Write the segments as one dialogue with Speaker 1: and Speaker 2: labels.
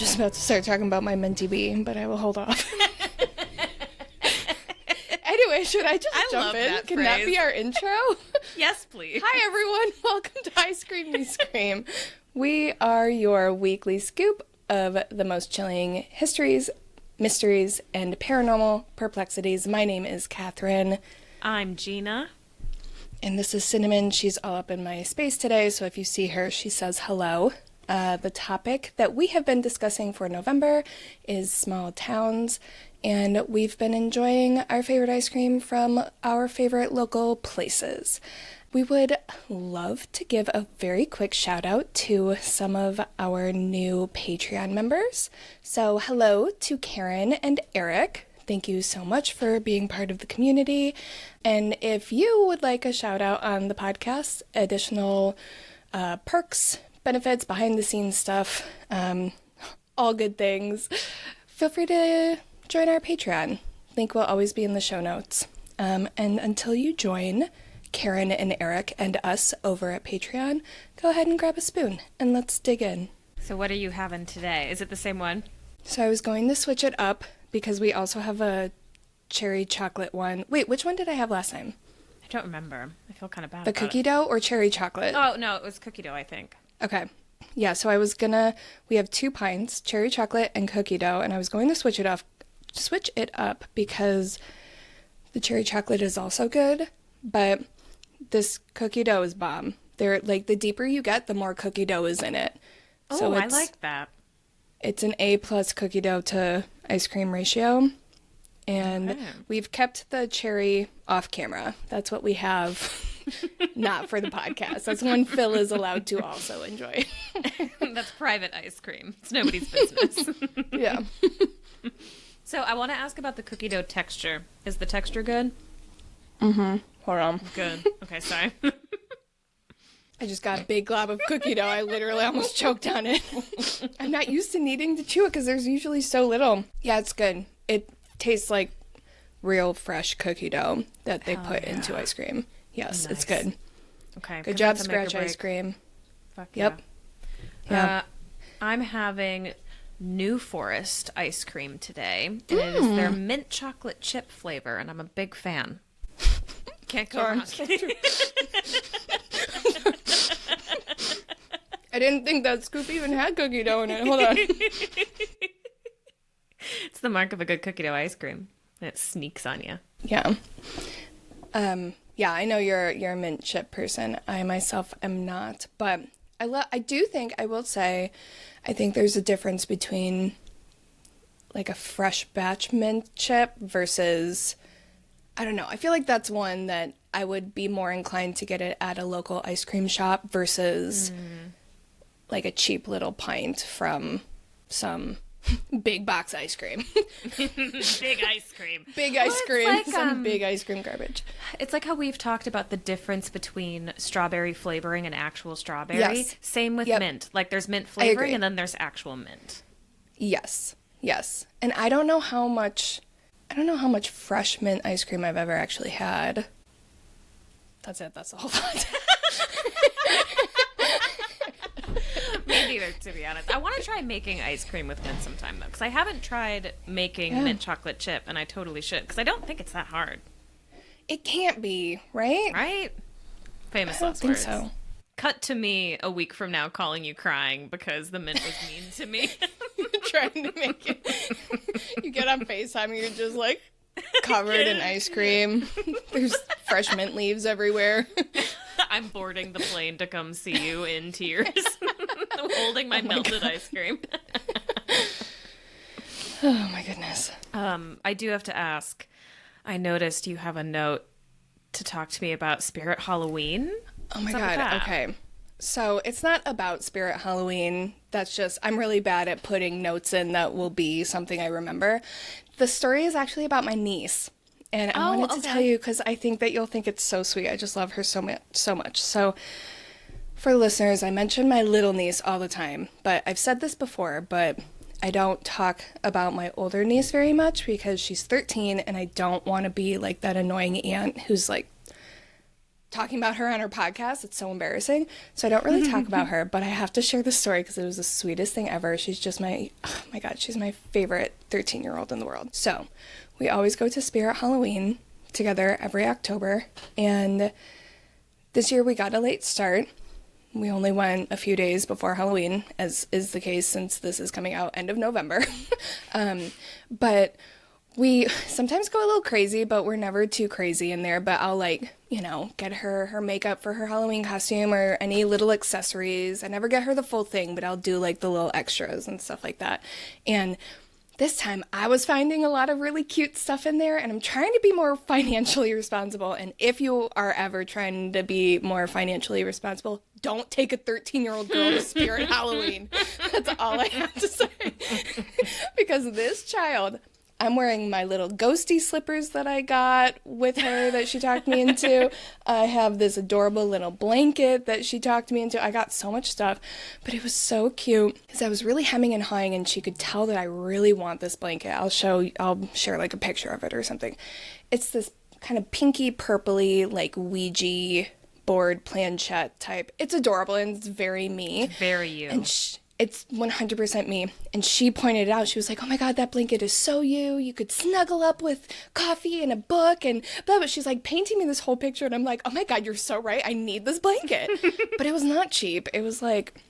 Speaker 1: just about to start talking about my minty bee, but I will hold off. Anyway, should I just jump in?
Speaker 2: That
Speaker 1: Can
Speaker 2: phrase.
Speaker 1: that be our intro?
Speaker 2: Yes, please.
Speaker 1: Hi, everyone. Welcome to Ice Cream Me Scream. We are your weekly scoop of the most chilling histories, mysteries, and paranormal perplexities. My name is Kathryn.
Speaker 2: I'm Gina.
Speaker 1: And this is Cinnamon. She's all up in my space today, so if you see her, she says hello. The topic that we have been discussing for November is small towns, and we've been enjoying our favorite ice cream from our favorite local places. We would love to give a very quick shout out to some of our new Patreon members. So hello to Karen and Eric. Thank you so much for being part of the community. And if you would like a shout out on the podcast, additional perks, benefits, behind the scenes stuff, all good things, feel free to join our Patreon. Link will always be in the show notes. And until you join Karen and Eric and us over at Patreon, go ahead and grab a spoon and let's dig in.
Speaker 2: So what are you having today? Is it the same one?
Speaker 1: So I was going to switch it up because we also have a cherry chocolate one. Wait, which one did I have last time?
Speaker 2: I don't remember. I feel kind of bad
Speaker 1: The
Speaker 2: about
Speaker 1: cookie
Speaker 2: it.
Speaker 1: dough or cherry chocolate?
Speaker 2: Oh, no, it was cookie dough, I think.
Speaker 1: Okay. Yeah, so we have 2 pints, cherry chocolate and cookie dough, and I was going to switch it up because the cherry chocolate is also good, but this cookie dough is bomb. They're like, the deeper you get, the more cookie dough is in it.
Speaker 2: Oh,
Speaker 1: So
Speaker 2: I like that.
Speaker 1: It's an A+ cookie dough to ice cream ratio, and
Speaker 2: Okay.
Speaker 1: we've kept the cherry off camera. That's what we have. Not for the podcast. That's one Phil is allowed to also enjoy.
Speaker 2: That's private ice cream. It's nobody's business.
Speaker 1: Yeah.
Speaker 2: So I want to ask about the cookie dough texture. Is the texture good?
Speaker 1: Mm-hmm. Hold on.
Speaker 2: Good. Okay, sorry.
Speaker 1: I just got a big glob of cookie dough. I literally almost choked on it. I'm not used to needing to chew it because there's usually so little. Yeah, it's good. It tastes like real fresh cookie dough that they put into ice cream. Yes,
Speaker 2: Nice.
Speaker 1: it's good.
Speaker 2: Okay.
Speaker 1: Good
Speaker 2: 'cause
Speaker 1: job,
Speaker 2: that's a make or
Speaker 1: Scratch Ice
Speaker 2: break.
Speaker 1: Cream.
Speaker 2: Fuck
Speaker 1: Yep.
Speaker 2: yeah.
Speaker 1: Yeah.
Speaker 2: I'm having New Forest ice cream today, and it is their mint chocolate chip flavor, and I'm a big fan. Can't go wrong.
Speaker 1: I didn't think that scoop even had cookie dough in it. Hold on.
Speaker 2: It's the mark of a good cookie dough ice cream. It sneaks on you.
Speaker 1: Yeah. Yeah, I know you're a mint chip person. I myself am not, but I do think I will say I think there's a difference between like a fresh batch mint chip versus, I don't know. I feel like that's one that I would be more inclined to get it at a local ice cream shop versus like a cheap little pint from some big box ice cream.
Speaker 2: Big ice cream.
Speaker 1: Big ice
Speaker 2: it's
Speaker 1: cream.
Speaker 2: like,
Speaker 1: Some big ice cream garbage.
Speaker 2: It's like how we've talked about the difference between strawberry flavoring and actual strawberry.
Speaker 1: Yes.
Speaker 2: Same with
Speaker 1: Yep.
Speaker 2: mint. Like there's mint
Speaker 1: agree.
Speaker 2: flavoring and then there's actual mint.
Speaker 1: Yes. Yes. And I don't know how much fresh mint ice cream I've ever actually had. That's it. That's the whole thought.
Speaker 2: Me neither, to be honest. I want to try making ice cream with mint sometime, though, because I haven't tried making mint chocolate chip, and I totally should, because I don't think it's that hard.
Speaker 1: It can't be, right?
Speaker 2: Right? Famous
Speaker 1: I don't
Speaker 2: last
Speaker 1: think
Speaker 2: words.
Speaker 1: so.
Speaker 2: Cut to me a week from now calling you crying because the mint was mean to me.
Speaker 1: Trying to make it. You get on FaceTime and you're just like covered in ice cream. There's fresh mint leaves everywhere.
Speaker 2: I'm boarding the plane to come see you in tears, holding my melted ice cream.
Speaker 1: Oh my goodness.
Speaker 2: I do have to ask, I noticed you have a note to talk to me about Spirit Halloween.
Speaker 1: Oh my
Speaker 2: What's up with
Speaker 1: god.
Speaker 2: that?
Speaker 1: Okay. So it's not about Spirit Halloween. That's just, I'm really bad at putting notes in that will be something I remember. The story is actually about my niece. And I wanted to tell you because I think that you'll think it's so sweet. I just love her so much. So for listeners, I mention my little niece all the time. But I've said this before, but I don't talk about my older niece very much because she's 13 and I don't want to be like that annoying aunt who's like talking about her on her podcast. It's so embarrassing. So I don't really talk about her, but I have to share the story because it was the sweetest thing ever. She's just oh my God, she's my favorite 13-year-old in the world. So we always go to Spirit Halloween together every October. And this year we got a late start. We only went a few days before Halloween, as is the case since this is coming out end of November. But we sometimes go a little crazy, but we're never too crazy in there. But I'll get her makeup for her Halloween costume or any little accessories. I never get her the full thing, but I'll do like the little extras and stuff like that. And this time I was finding a lot of really cute stuff in there, and I'm trying to be more financially responsible. And if you are ever trying to be more financially responsible, don't take a 13-year-old girl to Spirit Halloween. That's all I have to say. Because this child, I'm wearing my little ghosty slippers that I got with her that she talked me into. I have this adorable little blanket that she talked me into. I got so much stuff, but it was so cute because I was really hemming and hawing, and she could tell that I really want this blanket. I'll share like a picture of it or something. It's this kind of pinky purpley like Ouija board planchette type. It's adorable and it's very me.
Speaker 2: It's very you.
Speaker 1: And it's 100% me. And she pointed it out. She was like, oh my God, that blanket is so you. You could snuggle up with coffee and a book and blah, blah. She's like painting me this whole picture. And I'm like, oh my God, you're so right. I need this blanket. But it was not cheap. It was like,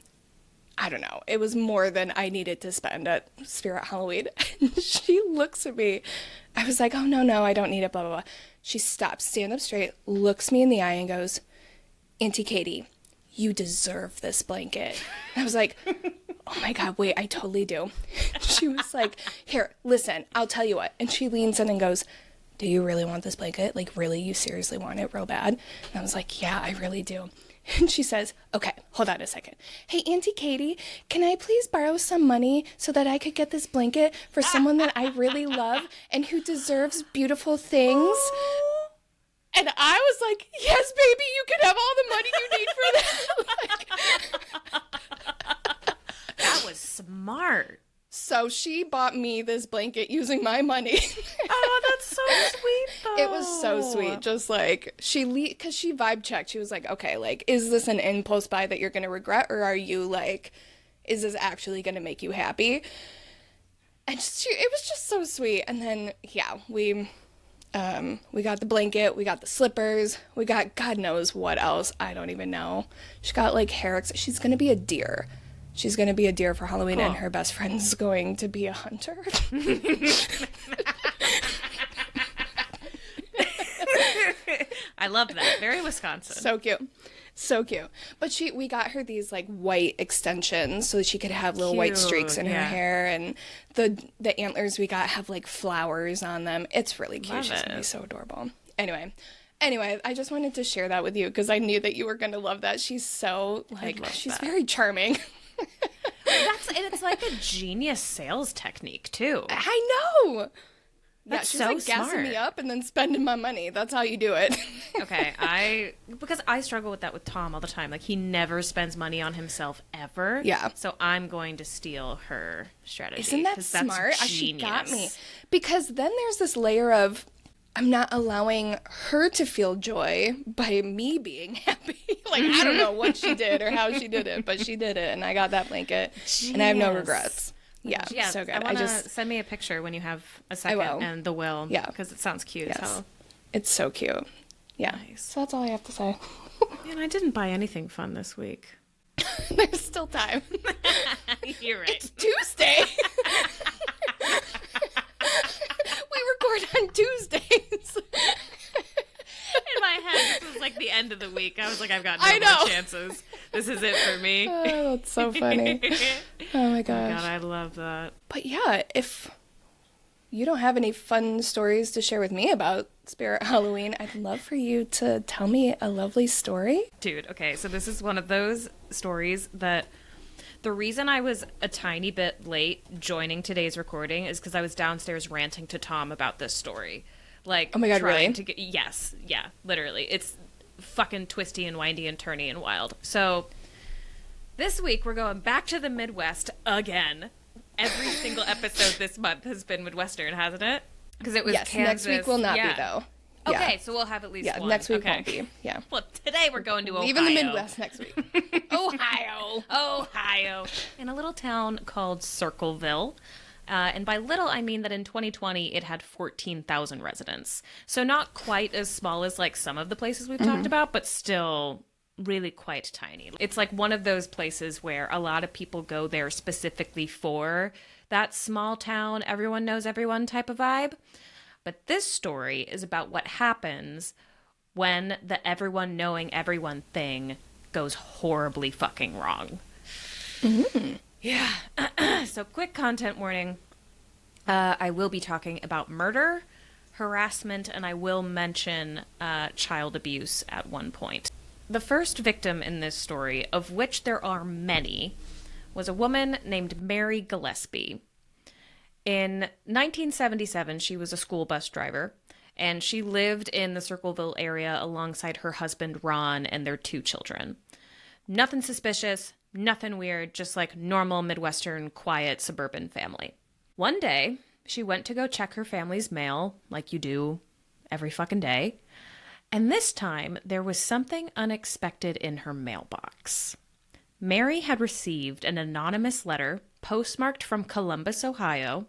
Speaker 1: I don't know. It was more than I needed to spend at Spirit Halloween. And she looks at me. I was like, oh, no, I don't need it, blah, blah, blah. She stops, stands up straight, looks me in the eye and goes, Auntie Katie, you deserve this blanket. And I was like, oh my God, wait, I totally do. She was like, here, listen, I'll tell you what. And she leans in and goes, do you really want this blanket? Like, really, you seriously want it real bad? And I was like, yeah, I really do. And she says, okay, hold on a second. Hey, Auntie Katie, can I please borrow some money so that I could get this blanket for someone that I really love and who deserves beautiful things? And I was like, yes, baby, you can have all the money you need for that.
Speaker 2: That was smart.
Speaker 1: So she bought me this blanket using my money.
Speaker 2: Oh, that's so sweet, though.
Speaker 1: It was so sweet. Just like, because she vibe checked. She was like, okay, like, is this an impulse buy that you're going to regret? Or are you like, is this actually going to make you happy? And it was just so sweet. And then, yeah, we got the blanket, we got the slippers, we got God knows what else. I don't even know. She got like hair. She's going to be a deer. She's going to be a deer for Halloween, cool. And her best friend's going to be a hunter.
Speaker 2: I love that. Very Wisconsin.
Speaker 1: So cute. So cute. But we got her these like white extensions so that she could have little white streaks in her hair, and the antlers we got have like flowers on them. It's really cute. She's going to be so adorable. Anyway, I just wanted to share that with you because I knew that you were going to love that. She's so she's very charming.
Speaker 2: It's like a genius sales technique too.
Speaker 1: I know.
Speaker 2: That's
Speaker 1: she's
Speaker 2: so
Speaker 1: like gassing
Speaker 2: smart.
Speaker 1: me up and then spending my money. That's how you do it.
Speaker 2: Okay, because I struggle with that with Tom all the time. Like, he never spends money on himself ever.
Speaker 1: Yeah.
Speaker 2: So I'm going to steal her strategy.
Speaker 1: Isn't that smart? She got me. Because then there's this layer of, I'm not allowing her to feel joy by me being happy. Like, I don't know what she did or how she did it, but she did it, and I got that blanket, and I have no regrets. Yeah, so good.
Speaker 2: I send me a picture when you have a second, and the will.
Speaker 1: Yeah,
Speaker 2: because it sounds cute.
Speaker 1: Yes.
Speaker 2: So.
Speaker 1: It's so cute. Yeah. Nice. So that's all I have to say.
Speaker 2: Man, I didn't buy anything fun this week.
Speaker 1: There's still time.
Speaker 2: You're right.
Speaker 1: It's Tuesday. We record on Tuesdays.
Speaker 2: In my head, this was like the end of the week. I was like, I've got no more chances. This is it for me.
Speaker 1: Oh, that's so funny. Oh my gosh.
Speaker 2: Oh God, I love that.
Speaker 1: But yeah, if you don't have any fun stories to share with me about Spirit Halloween, I'd love for you to tell me a lovely story.
Speaker 2: Dude, okay, so this is one of those stories that the reason I was a tiny bit late joining today's recording is because I was downstairs ranting to Tom about this story. Like,
Speaker 1: oh my God,
Speaker 2: trying
Speaker 1: really?
Speaker 2: to get, yes, yeah, literally. It's fucking twisty and windy and turny and wild. So this week we're going back to the Midwest again. Every single episode this month has been Midwestern, hasn't it? Because it was
Speaker 1: Kansas. Next week will not be, though.
Speaker 2: Okay, so we'll have at least one.
Speaker 1: Next week
Speaker 2: okay.
Speaker 1: won't be. Yeah.
Speaker 2: Well, today we're going to Ohio.
Speaker 1: Even the Midwest next week. Ohio.
Speaker 2: Ohio. In a little town called Circleville. And by little, I mean that in 2020, it had 14,000 residents. So not quite as small as like some of the places we've talked about, but still really quite tiny. It's like one of those places where a lot of people go there specifically for that small town, everyone knows everyone type of vibe. But this story is about what happens when the everyone knowing everyone thing goes horribly fucking wrong. Mm-hmm. Yeah. So quick content warning. I will be talking about murder, harassment, and I will mention child abuse at one point. The first victim in this story, of which there are many, was a woman named Mary Gillespie. In 1977, she was a school bus driver, and she lived in the Circleville area alongside her husband, Ron, and their 2 children. Nothing suspicious, nothing weird, just like normal Midwestern, quiet, suburban family. One day, she went to go check her family's mail, like you do every fucking day, and this time, there was something unexpected in her mailbox. Mary had received an anonymous letter postmarked from Columbus, Ohio,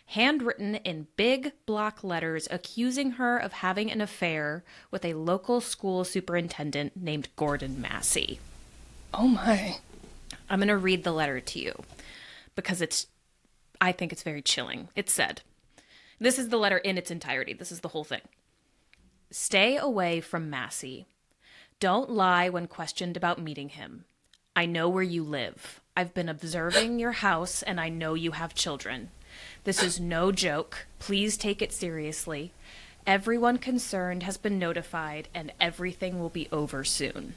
Speaker 2: handwritten in big block letters accusing her of having an affair with a local school superintendent named Gordon Massey.
Speaker 1: Oh my.
Speaker 2: I'm going to read the letter to you because I think it's very chilling. It said, this is the letter in its entirety. This is the whole thing. Stay away from Massey. Don't lie when questioned about meeting him. I know where you live. I've been observing your house, and I know you have children. This is no joke. Please take it seriously. Everyone concerned has been notified, and everything will be over soon.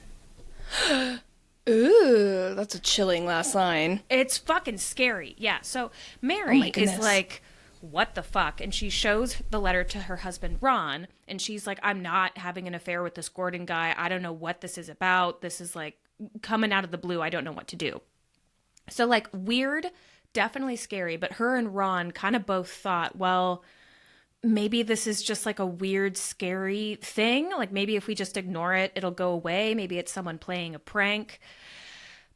Speaker 1: Ooh, that's a chilling last line.
Speaker 2: It's fucking scary. Yeah, so Mary is like, what the fuck? And she shows the letter to her husband, Ron, and she's like, I'm not having an affair with this Gordon guy. I don't know what this is about. This is like coming out of the blue. I don't know what to do. So like weird, definitely scary, but her and Ron kind of both thought, well, maybe this is just like a weird, scary thing. Like maybe if we just ignore it, it'll go away. Maybe it's someone playing a prank.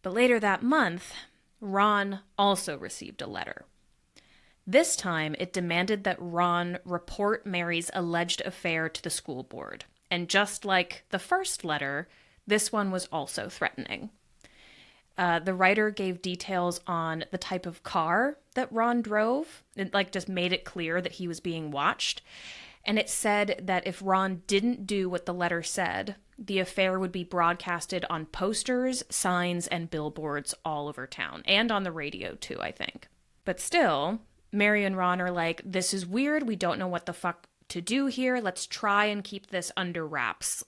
Speaker 2: But later that month, Ron also received a letter. This time, it demanded that Ron report Mary's alleged affair to the school board. And just like the first letter, this one was also threatening. The writer gave details on the type of car that Ron drove. It just made it clear that he was being watched. And it said that if Ron didn't do what the letter said, the affair would be broadcasted on posters, signs, and billboards all over town. And on the radio, too, I think. But still, Mary and Ron are like, this is weird. We don't know what the fuck to do here. Let's try and keep this under wraps.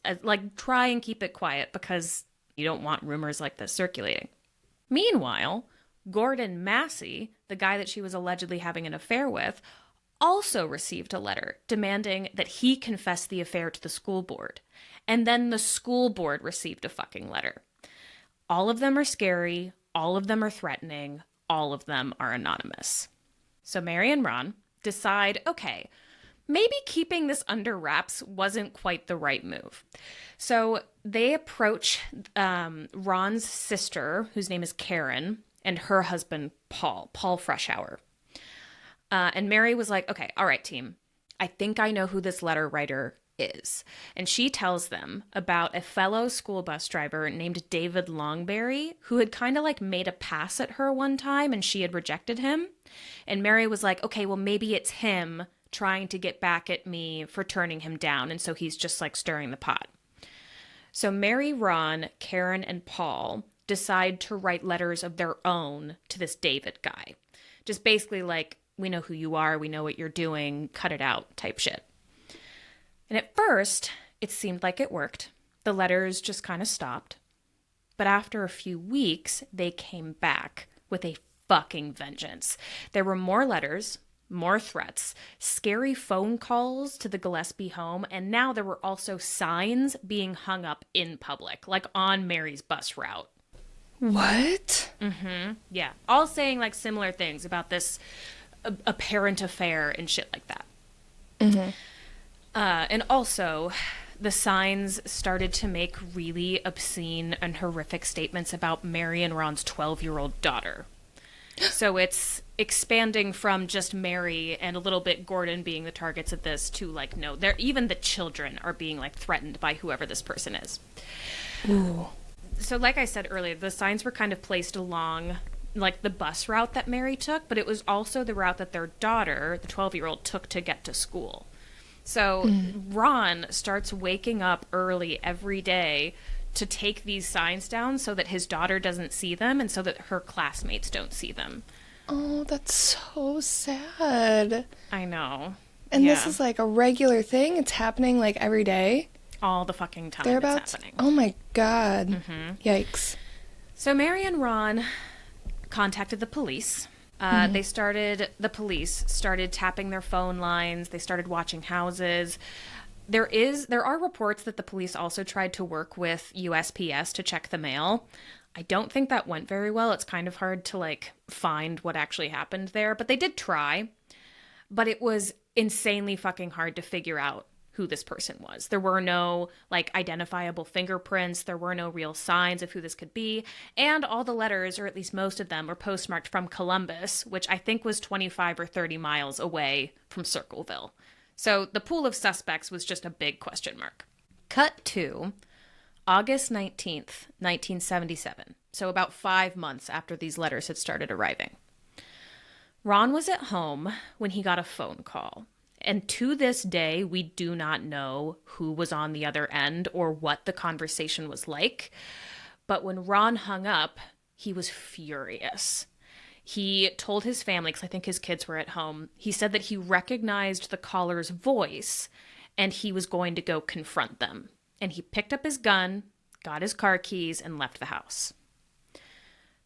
Speaker 2: Try and keep it quiet because you don't want rumors like this circulating. Meanwhile, Gordon Massey, the guy that she was allegedly having an affair with, also received a letter demanding that he confess the affair to the school board. And then the school board received a fucking letter. All of them are scary. All of them are threatening. All of them are anonymous. So Mary and Ron decide, okay, maybe keeping this under wraps wasn't quite the right move. So they approach Ron's sister, whose name is Karen, and her husband, Paul Freshour. And Mary was like, okay, all right, team. I think I know who this letter writer is. And she tells them about a fellow school bus driver named David Longberry, who had kind of made a pass at her one time and she had rejected him. And Mary was like, okay, well, maybe it's him trying to get back at me for turning him down. And so he's just stirring the pot. So Mary, Ron, Karen, and Paul decide to write letters of their own to this David guy. Just basically we know who you are, we know what you're doing, cut it out type shit. And at first, it seemed like it worked. The letters just kind of stopped. But after a few weeks, they came back with a fucking vengeance. There were more letters, more threats, scary phone calls to the Gillespie home, and now there were also signs being hung up in public, on Mary's bus route.
Speaker 1: What?
Speaker 2: Mm-hmm. Yeah. All saying similar things about this apparent affair and shit like that. Mm-hmm. And also, the signs started to make really obscene and horrific statements about Mary and Ron's 12-year-old daughter. So it's expanding from just Mary and a little bit Gordon being the targets of this to, like, no, they're, even the children are being, like, threatened by whoever this person is.
Speaker 1: Ooh.
Speaker 2: So like I said earlier, the signs were kind of placed along, like, the bus route that Mary took, but it was also the route that their daughter, the 12-year-old, took to get to school. So Ron starts waking up early every day to take these signs down so that his daughter doesn't see them and so that her classmates don't see them.
Speaker 1: Oh, that's so sad.
Speaker 2: I know.
Speaker 1: And this is like a regular thing? It's happening like every day?
Speaker 2: All the fucking time
Speaker 1: Thereabouts?
Speaker 2: it's happening.
Speaker 1: Oh my god. Yikes.
Speaker 2: So Mary and Ron contacted the police. The police started tapping their phone lines. They started watching houses. There are reports that the police also tried to work with USPS to check the mail. I don't think that went very well. It's kind of hard to, like, find what actually happened there, but they did try. But it was insanely fucking hard to figure out who this person was. There were no, like, identifiable fingerprints. There were no real signs of who this could be. And all the letters, or at least most of them, were postmarked from Columbus, which I think was 25 or 30 miles away from Circleville. So the pool of suspects was just a big question mark. Cut to August 19th, 1977. So about 5 months after these letters had started arriving. Ron was at home when he got a phone call. And to this day, we do not know who was on the other end or what the conversation was like. But when Ron hung up, he was furious. He told his family, because I think his kids were at home, he said that he recognized the caller's voice and he was going to go confront them. And he picked up his gun, got his car keys, and left the house.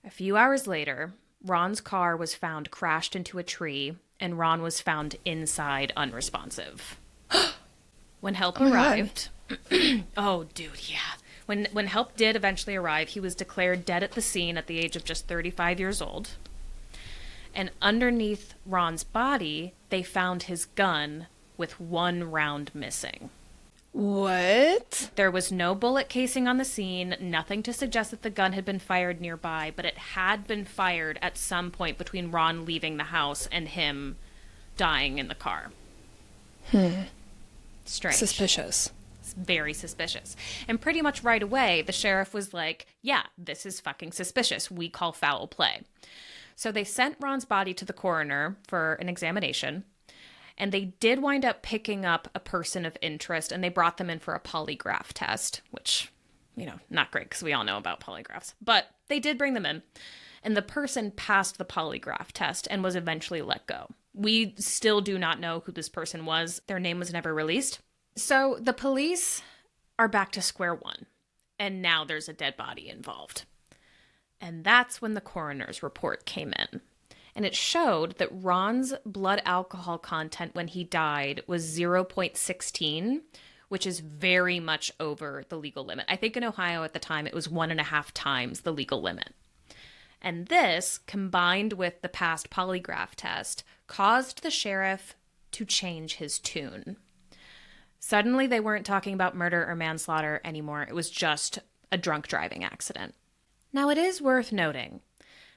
Speaker 2: A few hours later, Ron's car was found crashed into a tree, and Ron was found inside unresponsive. When help arrived... oh, dude, yeah. When help did eventually arrive, he was declared dead at the scene at the age of just 35 years old. And underneath Ron's body, they found his gun with one round missing.
Speaker 1: What?
Speaker 2: There was no bullet casing on the scene, nothing to suggest that the gun had been fired nearby, but it had been fired at some point between Ron leaving the house and him dying in the car. Strange.
Speaker 1: Suspicious.
Speaker 2: It's very suspicious. And pretty much right away, the sheriff was like, yeah, this is fucking suspicious. We call foul play. So they sent Ron's body to the coroner for an examination. And they did wind up picking up a person of interest, and they brought them in for a polygraph test, which, you know, not great because we all know about polygraphs. But they did bring them in, and the person passed the polygraph test and was eventually let go. We still do not know who this person was. Their name was never released. So the police are back to square one, and now there's a dead body involved. And that's when the coroner's report came in. And it showed that Ron's blood alcohol content when he died was 0.16, which is very much over the legal limit. I think in Ohio at the time it was 1.5 times the legal limit. And this, combined with the past polygraph test, caused the sheriff to change his tune. Suddenly they weren't talking about murder or manslaughter anymore. It was just a drunk driving accident. Now it is worth noting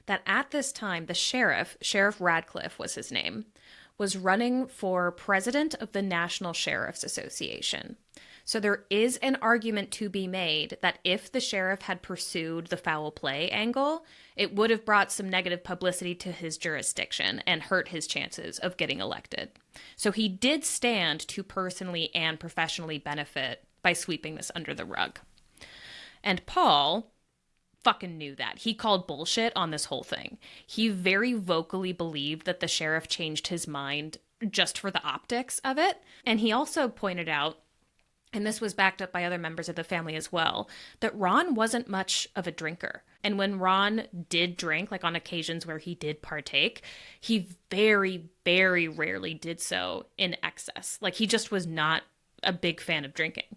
Speaker 2: that at this time, the Sheriff Radcliffe was his name, was running for president of the National Sheriff's Association. So there is an argument to be made that if the sheriff had pursued the foul play angle, it would have brought some negative publicity to his jurisdiction and hurt his chances of getting elected. So he did stand to personally and professionally benefit by sweeping this under the rug. And Paul fucking knew that. He called bullshit on this whole thing. He very vocally believed that the sheriff changed his mind just for the optics of it. And he also pointed out, and this was backed up by other members of the family as well, that Ron wasn't much of a drinker. And when Ron did drink, like on occasions where he did partake, he very, very rarely did so in excess. Like he just was not a big fan of drinking.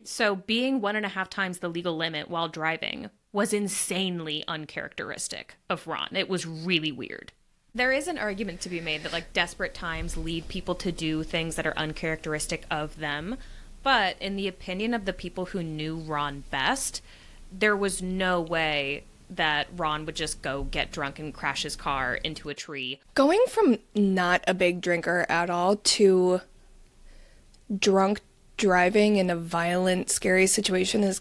Speaker 2: So being 1.5 times the legal limit while driving was insanely uncharacteristic of Ron. It was really weird. There is an argument to be made that, like, desperate times lead people to do things that are uncharacteristic of them. But in the opinion of the people who knew Ron best, there was no way that Ron would just go get drunk and crash his car into a tree.
Speaker 1: Going from not a big drinker at all to drunk driving in a violent, scary situation is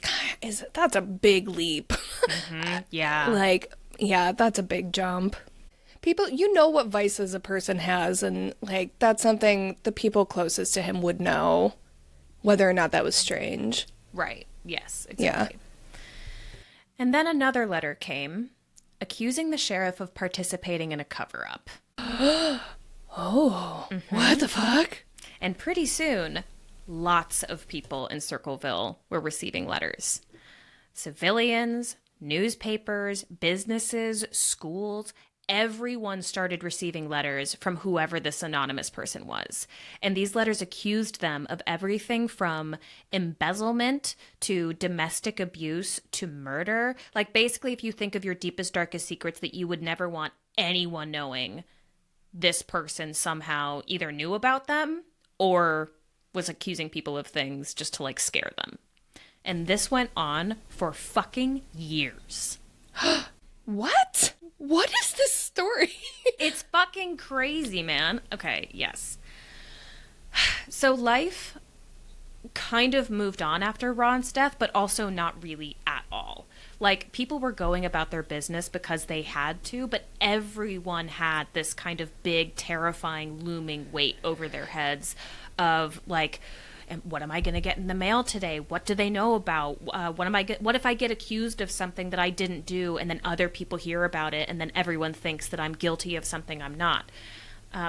Speaker 1: that's a big leap.
Speaker 2: Mm-hmm. Yeah.
Speaker 1: Like, yeah, that's a big jump. People, you know what vices a person has, and, like, that's something the people closest to him would know, whether or not that was strange.
Speaker 2: Right. Yes, exactly.
Speaker 1: Yeah.
Speaker 2: And then another letter came, accusing the sheriff of participating in a cover-up.
Speaker 1: Oh, what the fuck?
Speaker 2: And pretty soon, lots of people in Circleville were receiving letters. Civilians, newspapers, businesses, schools, everyone started receiving letters from whoever this anonymous person was. And these letters accused them of everything from embezzlement to domestic abuse to murder. Like, basically, if you think of your deepest, darkest secrets that you would never want anyone knowing, this person somehow either knew about them or was accusing people of things just to, like, scare them. And this went on for fucking years.
Speaker 1: What? What is this story?
Speaker 2: It's fucking crazy, man. Okay, yes. So life kind of moved on after Ron's death, but also not really at all. Like, people were going about their business because they had to, but everyone had this kind of big, terrifying, looming weight over their heads of, like, what am I going to get in the mail today? What do they know about? What if I get accused of something that I didn't do, and then other people hear about it, and then everyone thinks that I'm guilty of something I'm not?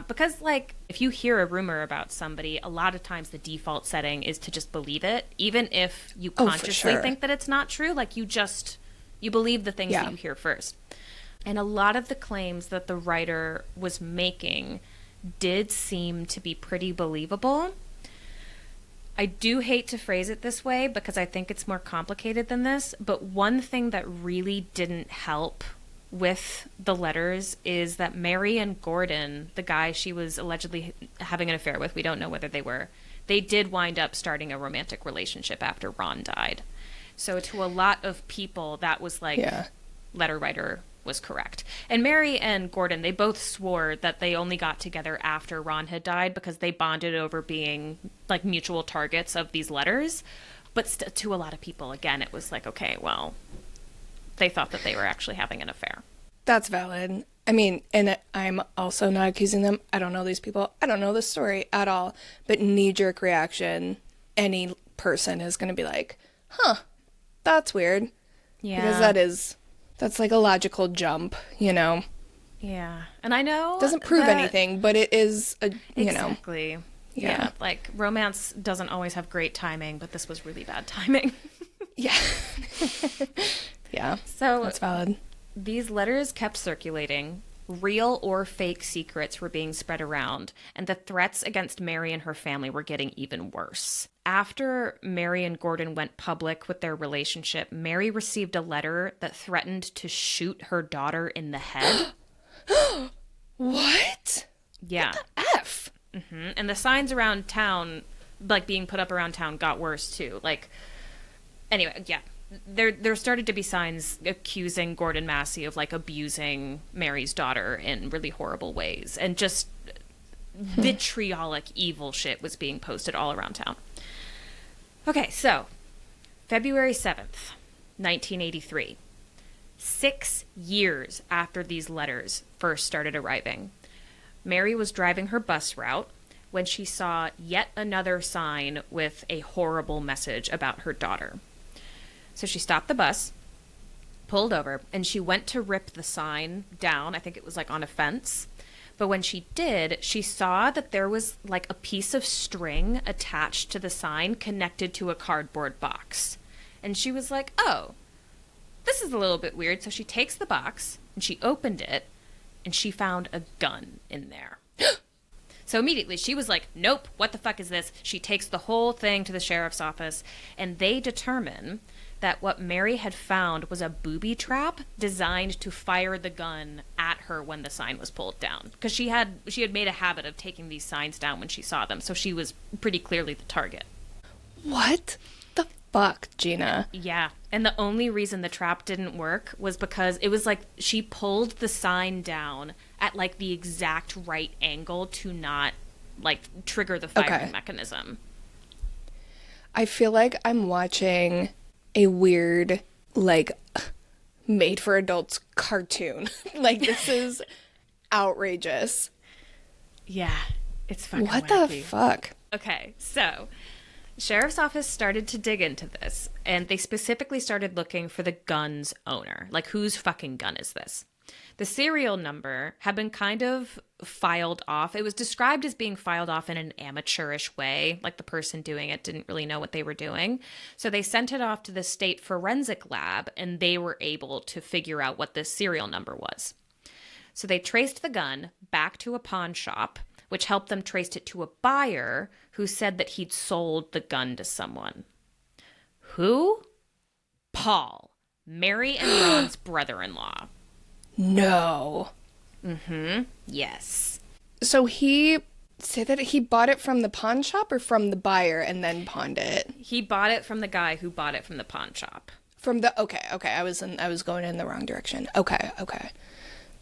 Speaker 2: Because, like, if you hear a rumor about somebody, a lot of times the default setting is to just believe it, even if you consciously think that it's not true. Like, you believe the things that you hear first. And a lot of the claims that the writer was making did seem to be pretty believable. I do hate to phrase it this way because I think it's more complicated than this, but one thing that really didn't help with the letters is that Mary and Gordon, the guy she was allegedly having an affair with, we don't know whether they did wind up starting a romantic relationship after Ron died. So to a lot of people, that was like, letter writer was correct. And Mary and Gordon, they both swore that they only got together after Ron had died because they bonded over being, like, mutual targets of these letters. But to a lot of people, again, it was like, okay, well, they thought that they were actually having an affair.
Speaker 1: That's valid. I mean, and I'm also not accusing them. I don't know these people. I don't know this story at all. But knee-jerk reaction, any person is going to be like, huh, that's weird. Yeah. Because that's like a logical jump, you know?
Speaker 2: Yeah. And I know...
Speaker 1: Doesn't prove anything, but it is, you know.
Speaker 2: Exactly. Yeah. Like, romance doesn't always have great timing, but this was really bad timing.
Speaker 1: Yeah. Yeah.
Speaker 2: So...
Speaker 1: That's valid.
Speaker 2: These letters kept circulating. Real or fake secrets were being spread around, and the threats against Mary and her family were getting even worse. After Mary and Gordon went public with their relationship, Mary received a letter that threatened to shoot her daughter in the head.
Speaker 1: What?
Speaker 2: Yeah.
Speaker 1: What the F?
Speaker 2: Mm-hmm. And the signs around town, like, being put up around town, got worse, too. Like, anyway, yeah. There started to be signs accusing Gordon Massey of, like, abusing Mary's daughter in really horrible ways. And just vitriolic evil shit was being posted all around town. Okay, so February 7th, 1983. 6 years after these letters first started arriving, Mary was driving her bus route when she saw yet another sign with a horrible message about her daughter. So she stopped the bus, pulled over, and she went to rip the sign down. I think it was, like, on a fence. But when she did, she saw that there was, like, a piece of string attached to the sign connected to a cardboard box. And she was like, oh, this is a little bit weird. So she takes the box, and she opened it, and she found a gun in there. So immediately she was like, nope, what the fuck is this? She takes the whole thing to the sheriff's office, and they determine that what Mary had found was a booby trap designed to fire the gun at her when the sign was pulled down. Because she had made a habit of taking these signs down when she saw them, so she was pretty clearly the target.
Speaker 1: What the fuck, Gina?
Speaker 2: Yeah, and the only reason the trap didn't work was because it was like she pulled the sign down at like the exact right angle to not like trigger the firing mechanism.
Speaker 1: I feel like I'm watching a weird, like, made for adults cartoon. Like, this is outrageous.
Speaker 2: Yeah, it's fucking
Speaker 1: What
Speaker 2: wacky.
Speaker 1: the fuck?
Speaker 2: Okay, so sheriff's office started to dig into this, and they specifically started looking for the gun's owner. Like, whose fucking gun is this? The serial number had been kind of filed off. It was described as being filed off in an amateurish way, like the person doing it didn't really know what they were doing. So they sent it off to the state forensic lab, and they were able to figure out what this serial number was. So they traced the gun back to a pawn shop, which helped them trace it to a buyer who said that he'd sold the gun to someone. Who? Paul, Mary and Ron's brother-in-law.
Speaker 1: No.
Speaker 2: Mm-hmm. Yes.
Speaker 1: So he said that he bought it from the pawn shop or from the buyer and then pawned it?
Speaker 2: He bought it from the guy who bought it from the pawn shop.
Speaker 1: From the okay. I was going in the wrong direction. Okay.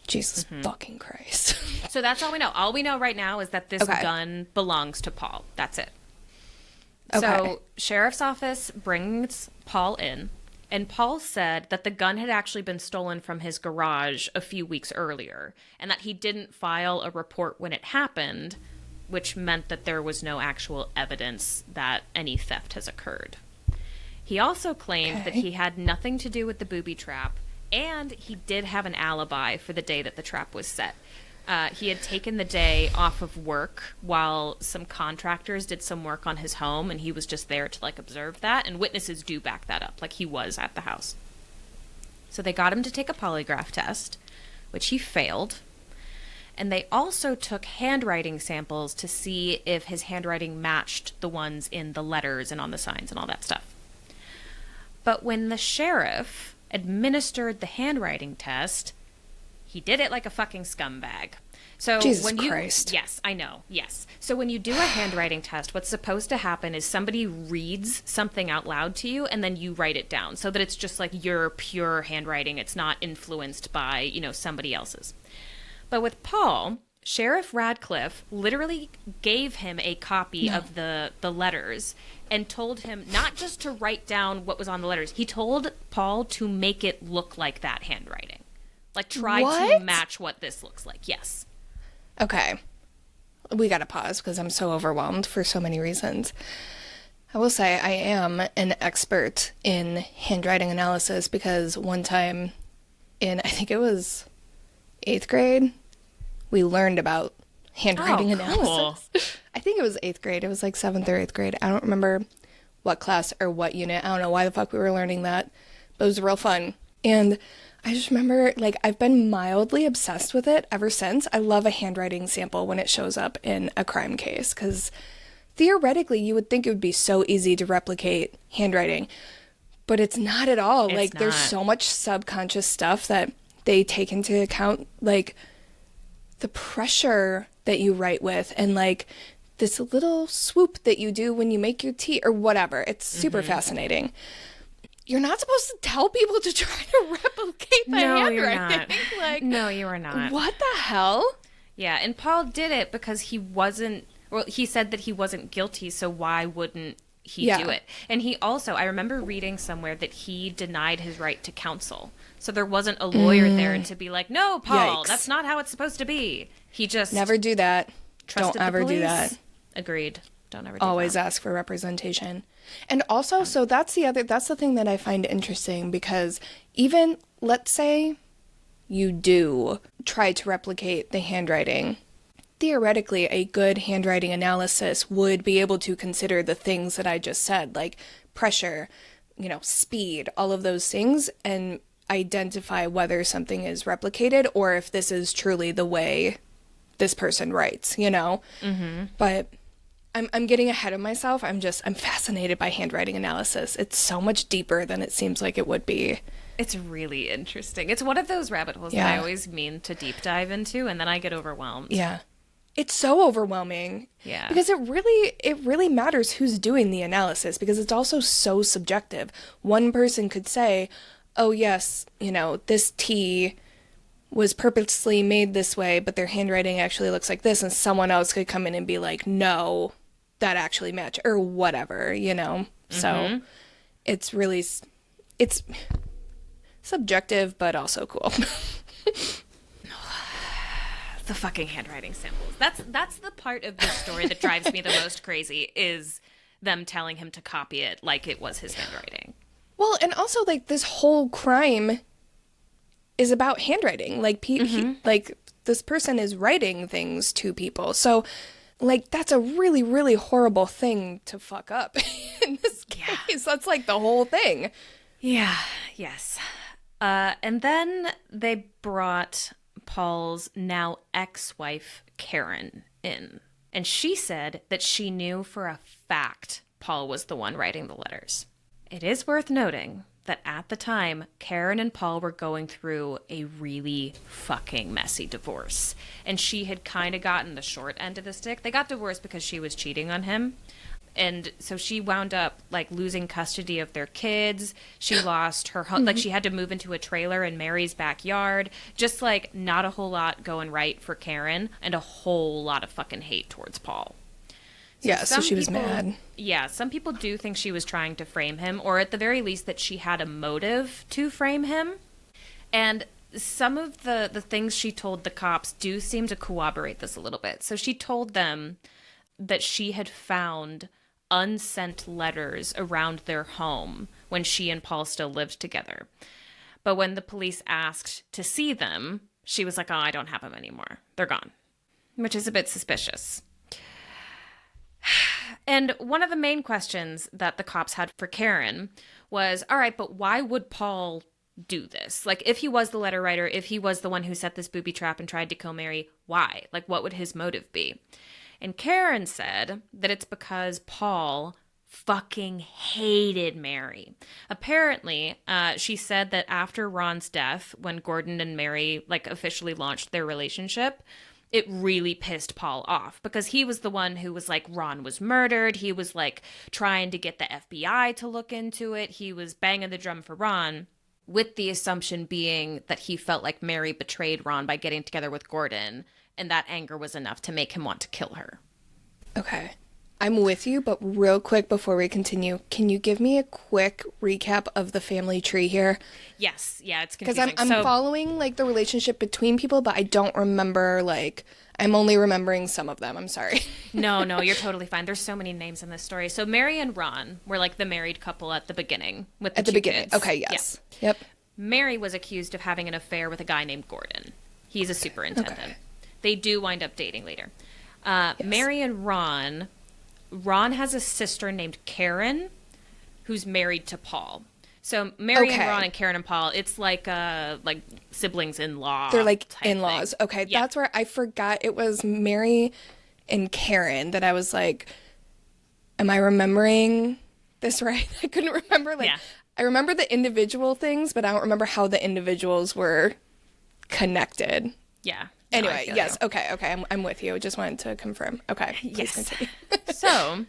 Speaker 1: Jesus fucking Christ.
Speaker 2: So that's all we know. All we know right now is that this gun belongs to Paul. That's it. Okay. So sheriff's office brings Paul in. And Paul said that the gun had actually been stolen from his garage a few weeks earlier, and that he didn't file a report when it happened, which meant that there was no actual evidence that any theft has occurred. He also claimed that he had nothing to do with the booby trap, and he did have an alibi for the day that the trap was set. He had taken the day off of work while some contractors did some work on his home, and he was just there to like observe that, and witnesses do back that up, like he was at the house. So they got him to take a polygraph test, which he failed, and they also took handwriting samples to see if his handwriting matched the ones in the letters and on the signs and all that stuff. But when the sheriff administered the handwriting test, he did it like a fucking scumbag. So
Speaker 1: Jesus Christ.
Speaker 2: Yes, I know. Yes. So when you do a handwriting test, what's supposed to happen is somebody reads something out loud to you and then you write it down so that it's just like your pure handwriting. It's not influenced by, somebody else's. But with Paul, Sheriff Radcliffe literally gave him a copy of the letters and told him not just to write down what was on the letters. He told Paul to make it look like that handwriting. Like, try to match what this looks like. Yes.
Speaker 1: Okay. We gotta pause because I'm so overwhelmed for so many reasons. I will say I am an expert in handwriting analysis because one time in, I think it was 8th grade, we learned about handwriting analysis. Cool. I think it was 8th grade. It was like 7th or 8th grade. I don't remember what class or what unit. I don't know why the fuck we were learning that, but it was real fun. And I just remember, like, I've been mildly obsessed with it ever since. I love a handwriting sample when it shows up in a crime case, because theoretically you would think it would be so easy to replicate handwriting, but it's not at all. It's like, there's so much subconscious stuff that they take into account, like, the pressure that you write with, and, like, this little swoop that you do when you make your tea, or whatever. It's super fascinating. You're not supposed to tell people to try to replicate the handwriting.
Speaker 2: You're not.
Speaker 1: Like,
Speaker 2: no, you are not.
Speaker 1: What the hell?
Speaker 2: Yeah, and Paul did it because he wasn't, well, he said that he wasn't guilty, so why wouldn't he do it? And he also, I remember reading somewhere that he denied his right to counsel. So there wasn't a lawyer there to be like, no, Paul, that's not how it's supposed to be. He just...
Speaker 1: Never do that.
Speaker 2: Don't
Speaker 1: ever do that.
Speaker 2: Agreed. Don't ever do
Speaker 1: Always
Speaker 2: that.
Speaker 1: ask for representation. And also, so that's the thing that I find interesting, because even, let's say you do try to replicate the handwriting, theoretically a good handwriting analysis would be able to consider the things that I just said, like pressure, speed, all of those things, and identify whether something is replicated or if this is truly the way this person writes, But I'm getting ahead of myself. I'm fascinated by handwriting analysis. It's so much deeper than it seems like it would be.
Speaker 2: It's really interesting. It's one of those rabbit holes that I always mean to deep dive into, and then I get overwhelmed.
Speaker 1: Yeah. It's so overwhelming.
Speaker 2: Yeah.
Speaker 1: Because it really matters who's doing the analysis, because it's also so subjective. One person could say, oh yes, this tea was purposely made this way, but their handwriting actually looks like this, and someone else could come in and be like, no, that actually match, or whatever, So it's subjective, but also cool.
Speaker 2: The fucking handwriting samples. That's the part of this story that drives me the most crazy, is them telling him to copy it like it was his handwriting.
Speaker 1: Well, and also, like, this whole crime is about handwriting. Like, this person is writing things to people. So, like, that's a really, really horrible thing to fuck up in this case. Yeah. That's, like, the whole thing.
Speaker 2: Yeah, yes. And then they brought Paul's now ex-wife, Karen, in. And she said that she knew for a fact Paul was the one writing the letters. It is worth noting that at the time, Karen and Paul were going through a really fucking messy divorce. And she had kind of gotten the short end of the stick. They got divorced because she was cheating on him. And so she wound up, like, losing custody of their kids. She lost her home. Like, she had to move into a trailer in Mary's backyard. Just, like, not a whole lot going right for Karen, and a whole lot of fucking hate towards Paul.
Speaker 1: So she was mad.
Speaker 2: Yeah, some people do think she was trying to frame him, or at the very least that she had a motive to frame him. And some of the things she told the cops do seem to corroborate this a little bit. So she told them that she had found unsent letters around their home when she and Paul still lived together. But when the police asked to see them, she was like, oh, I don't have them anymore. They're gone. Which is a bit suspicious. And one of the main questions that the cops had for Karen was, all right, but why would Paul do this? Like, if he was the letter writer, if he was the one who set this booby trap and tried to kill Mary, why? Like, what would his motive be? And Karen said that it's because Paul fucking hated Mary. Apparently, she said that after Ron's death, when Gordon and Mary, like, officially launched their relationship, it really pissed Paul off, because he was the one who was like, Ron was murdered. He was, like, trying to get the FBI to look into it. He was banging the drum for Ron, with the assumption being that he felt like Mary betrayed Ron by getting together with Gordon, and that anger was enough to make him want to kill her.
Speaker 1: Okay. I'm with you, but real quick before we continue, can you give me a quick recap of the family tree here?
Speaker 2: Yes. Yeah, it's confusing.
Speaker 1: Because I'm following, like, the relationship between people, but I don't remember, like, I'm only remembering some of them. I'm sorry.
Speaker 2: No, you're totally fine. There's so many names in this story. So Mary and Ron were, like, the married couple at the beginning with the two kids.
Speaker 1: Okay, yes. Yeah. Yep.
Speaker 2: Mary was accused of having an affair with a guy named Gordon. He's a superintendent. Okay. They do wind up dating later. Yes. Mary and Ron has a sister named Karen who's married to Paul. So Mary and Ron and Karen and Paul, it's like siblings-in-law.
Speaker 1: They're like in-laws. Thing. Okay, yeah. That's where I forgot it was Mary and Karen that I was like, am I remembering this right? I couldn't remember. Like, yeah. I remember the individual things, but I don't remember how the individuals were connected.
Speaker 2: Yeah.
Speaker 1: Anyway, yes. You. Okay. I'm with you. Just wanted to confirm. Okay.
Speaker 2: Yes. So,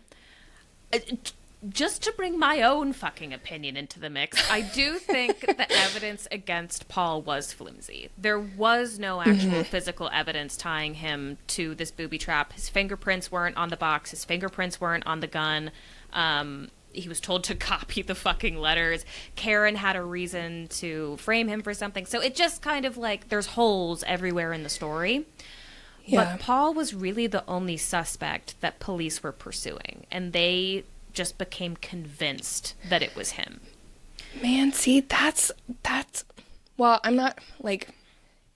Speaker 2: just to bring my own fucking opinion into the mix, I do think the evidence against Paul was flimsy. There was no actual physical evidence tying him to this booby trap. His fingerprints weren't on the box. His fingerprints weren't on the gun. He was told to copy the fucking letters. Karen had a reason to frame him for something. So it just kind of like, there's holes everywhere in the story. Yeah. But Paul was really the only suspect that police were pursuing. And they just became convinced that it was him.
Speaker 1: Man, see, that's, well, I'm not, like,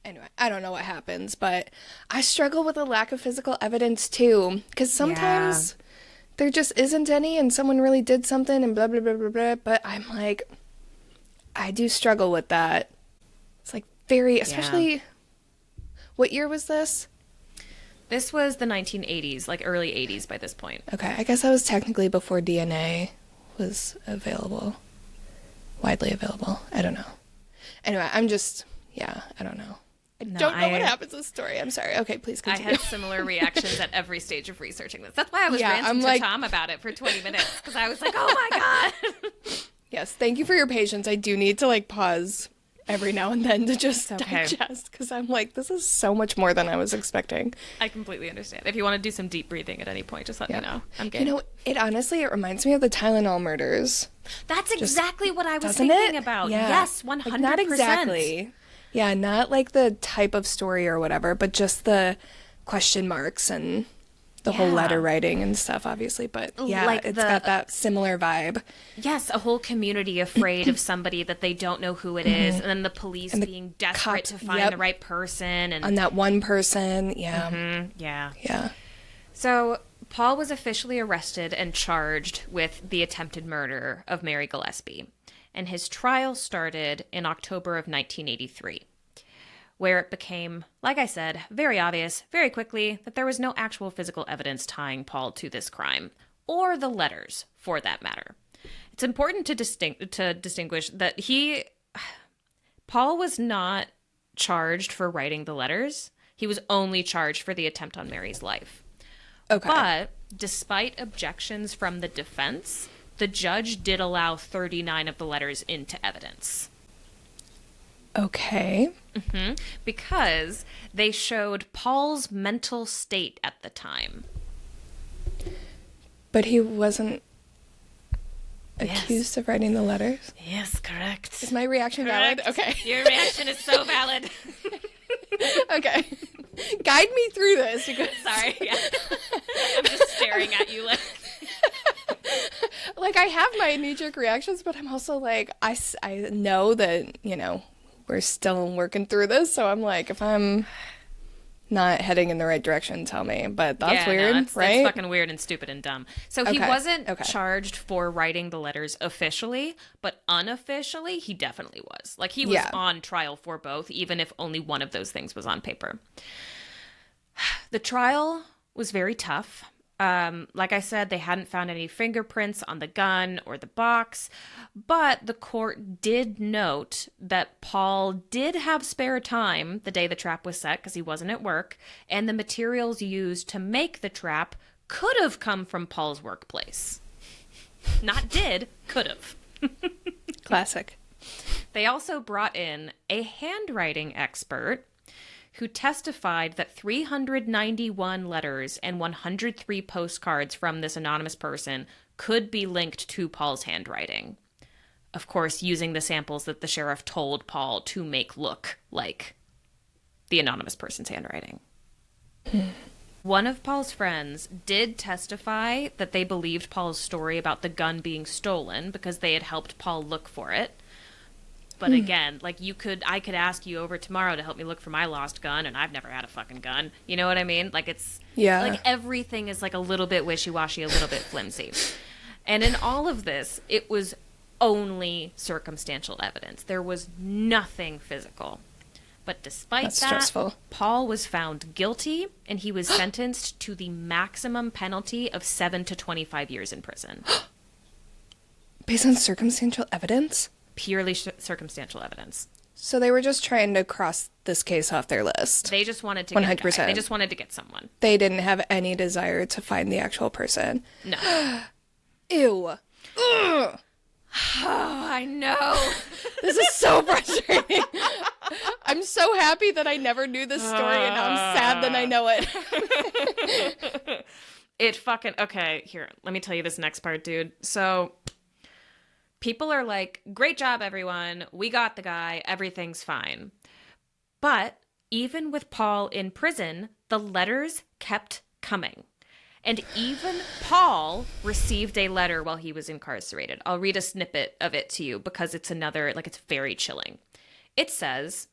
Speaker 1: anyway, I don't know what happens, but I struggle with the lack of physical evidence too. Because sometimes... Yeah. There just isn't any, and someone really did something, and blah, blah, blah, blah, blah. But I'm like, I do struggle with that. It's like very, especially, what year was this?
Speaker 2: This was the 1980s, like early 80s by this point.
Speaker 1: Okay, I guess that was technically before DNA was available. Widely available. I don't know. Anyway, I don't know. I don't know what happens in the story. I'm sorry. Okay, please continue.
Speaker 2: I had similar reactions at every stage of researching this. That's why I was ranting to Tom about it for 20 minutes, because I was like, oh my God.
Speaker 1: Yes, thank you for your patience. I do need to like pause every now and then to just digest, because I'm like, this is so much more than I was expecting.
Speaker 2: I completely understand. If you want to do some deep breathing at any point, just let me know. I'm good.
Speaker 1: You know, it reminds me of the Tylenol murders.
Speaker 2: That's exactly what I was thinking about.
Speaker 1: Yeah.
Speaker 2: Yes, 100%.
Speaker 1: Like, not exactly. Yeah, not like the type of story or whatever, but just the question marks and the whole letter writing and stuff, obviously. But yeah, like it's got that similar vibe.
Speaker 2: Yes, a whole community afraid of somebody that they don't know who it is, and then the police and being desperate to find the right person. And
Speaker 1: that one person,
Speaker 2: Yeah. So Paul was officially arrested and charged with the attempted murder of Mary Gillespie. And his trial started in October of 1983, where it became, like I said, very obvious very quickly that there was no actual physical evidence tying Paul to this crime, or the letters, for that matter. It's important to distinguish that Paul was not charged for writing the letters. He was only charged for the attempt on Mary's life. Okay. But despite objections from the defense, the judge did allow 39 of the letters into evidence.
Speaker 1: Okay.
Speaker 2: Because they showed Paul's mental state at the time.
Speaker 1: But he wasn't accused of writing the letters?
Speaker 2: Yes, correct.
Speaker 1: Is my reaction valid? Okay.
Speaker 2: Your reaction is so valid.
Speaker 1: Okay. Guide me through this.
Speaker 2: Sorry. Yeah. I'm just staring at you like...
Speaker 1: Like, I have my knee-jerk reactions, but I'm also like, I know that, we're still working through this, so I'm like, if I'm not heading in the right direction, tell me. But that's weird, right?
Speaker 2: It's fucking weird and stupid and dumb. So he wasn't charged for writing the letters officially, but unofficially, he definitely was. Like, he was on trial for both, even if only one of those things was on paper. The trial was very tough. Like I said, they hadn't found any fingerprints on the gun or the box, but the court did note that Paul did have spare time the day the trap was set because he wasn't at work, and the materials used to make the trap could have come from Paul's workplace. Not did, could have.
Speaker 1: Classic.
Speaker 2: They also brought in a handwriting expert who testified that 391 letters and 103 postcards from this anonymous person could be linked to Paul's handwriting. Of course, using the samples that the sheriff told Paul to make look like the anonymous person's handwriting. One of Paul's friends did testify that they believed Paul's story about the gun being stolen because they had helped Paul look for it. But again, like I could ask you over tomorrow to help me look for my lost gun, and I've never had a fucking gun. You know what I mean? Like like everything is like a little bit wishy-washy, a little bit flimsy. And in all of this, it was only circumstantial evidence. There was nothing physical. But despite that, Paul was found guilty, and he was sentenced to the maximum penalty of 7 to 25 years in prison.
Speaker 1: Based on circumstantial evidence?
Speaker 2: Purely circumstantial evidence.
Speaker 1: So they were just trying to cross this case off their list.
Speaker 2: They just wanted to
Speaker 1: 100%.
Speaker 2: They just wanted to get someone.
Speaker 1: They didn't have any desire to find the actual person.
Speaker 2: No.
Speaker 1: Ew. Ugh.
Speaker 2: Oh, I know.
Speaker 1: This is so frustrating. I'm so happy that I never knew this story, and now I'm sad that I know it.
Speaker 2: Okay, here, let me tell you this next part, dude. So... people are like, great job, everyone. We got the guy. Everything's fine. But even with Paul in prison, the letters kept coming. And even Paul received a letter while he was incarcerated. I'll read a snippet of it to you because it's it's very chilling. It says,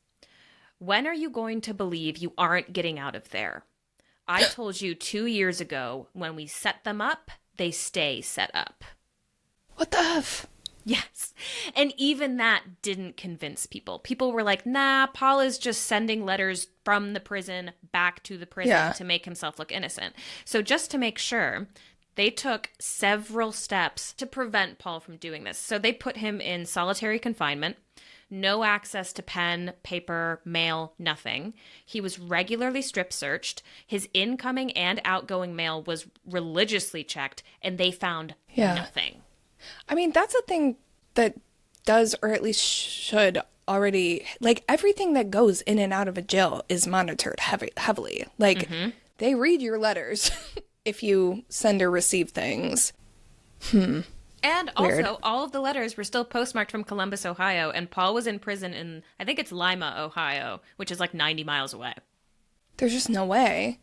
Speaker 2: "When are you going to believe you aren't getting out of there? I told you 2 years ago, when we set them up, they stay set up."
Speaker 1: What the F?
Speaker 2: Yes. And even that didn't convince people. People were like, nah, Paul is just sending letters from the prison back to the prison to make himself look innocent. So just to make sure, they took several steps to prevent Paul from doing this. So they put him in solitary confinement, no access to pen, paper, mail, nothing. He was regularly strip searched. His incoming and outgoing mail was religiously checked, and they found nothing.
Speaker 1: I mean, that's a thing that does, or at least should already, like, everything that goes in and out of a jail is monitored heavily. Like, they read your letters if you send or receive things.
Speaker 2: And also, all of the letters were still postmarked from Columbus, Ohio, and Paul was in prison in, I think it's Lima, Ohio, which is like 90 miles away.
Speaker 1: There's just no way.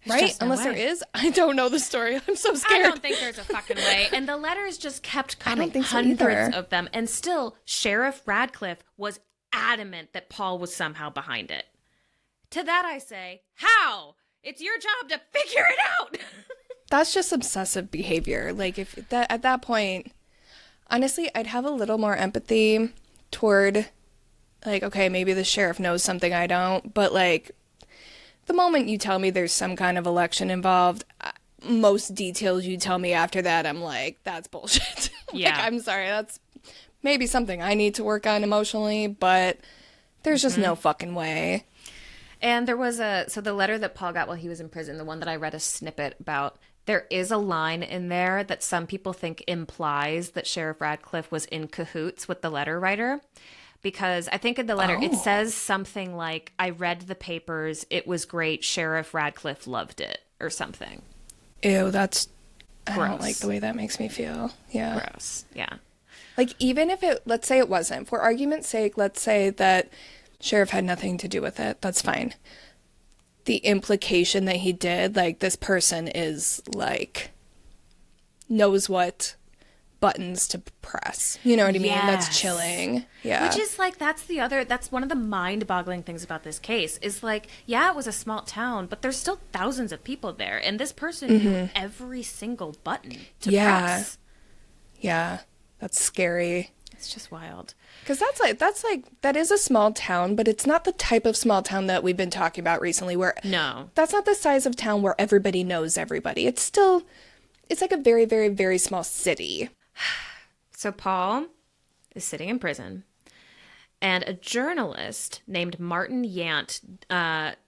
Speaker 1: Right? Unless there is. I don't know the story. I'm so scared.
Speaker 2: I don't think there's a fucking way. And the letters just kept coming. Hundreds of them. And still, Sheriff Radcliffe was adamant that Paul was somehow behind it. To that I say, how? It's your job to figure it out.
Speaker 1: That's just obsessive behavior. Like, if that at that point, honestly, I'd have a little more empathy toward, like, okay, maybe the sheriff knows something I don't, but, like, the moment you tell me there's some kind of election involved, most details you tell me after that, I'm like, that's bullshit. Like, I'm sorry, that's maybe something I need to work on emotionally, but there's just no fucking way.
Speaker 2: And there was so the letter that Paul got while he was in prison, the one that I read a snippet about, there is a line in there that some people think implies that Sheriff Radcliffe was in cahoots with the letter writer. Because I think in the letter it says something like, I read the papers, it was great, Sheriff Radcliffe loved it, or something.
Speaker 1: Ew, that's... Gross. I don't like the way that makes me feel. Yeah.
Speaker 2: Gross, yeah.
Speaker 1: Like, even if it... Let's say it wasn't. For argument's sake, let's say that Sheriff had nothing to do with it. That's fine. The implication that he did, like, this person is, like, knows what buttons to press. You know what I mean? That's chilling. Yeah.
Speaker 2: Which is like, that's one of the mind-boggling things about this case is like, yeah, it was a small town, but there's still thousands of people there. And this person knew every single button to press.
Speaker 1: Yeah. That's scary.
Speaker 2: It's just wild.
Speaker 1: Because that is a small town, but it's not the type of small town that we've been talking about recently where...
Speaker 2: No.
Speaker 1: That's not the size of town where everybody knows everybody. It's like a very, very, very small city.
Speaker 2: So Paul is sitting in prison, and a journalist named Martin Yant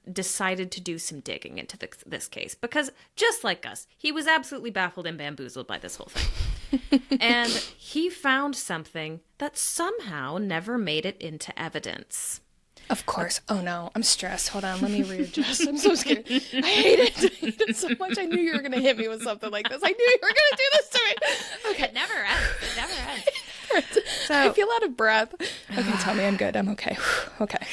Speaker 2: decided to do some digging into this case because, just like us, he was absolutely baffled and bamboozled by this whole thing. And he found something that somehow never made it into evidence.
Speaker 1: Of course. Oh no, I'm stressed. Hold on, let me readjust. I'm so scared. I hate it so much. I knew you were going to hit me with something like this. I knew you were going to do this to me. Okay.
Speaker 2: It never ends.
Speaker 1: So, I feel out of breath. Okay, tell me I'm good. I'm okay. Okay.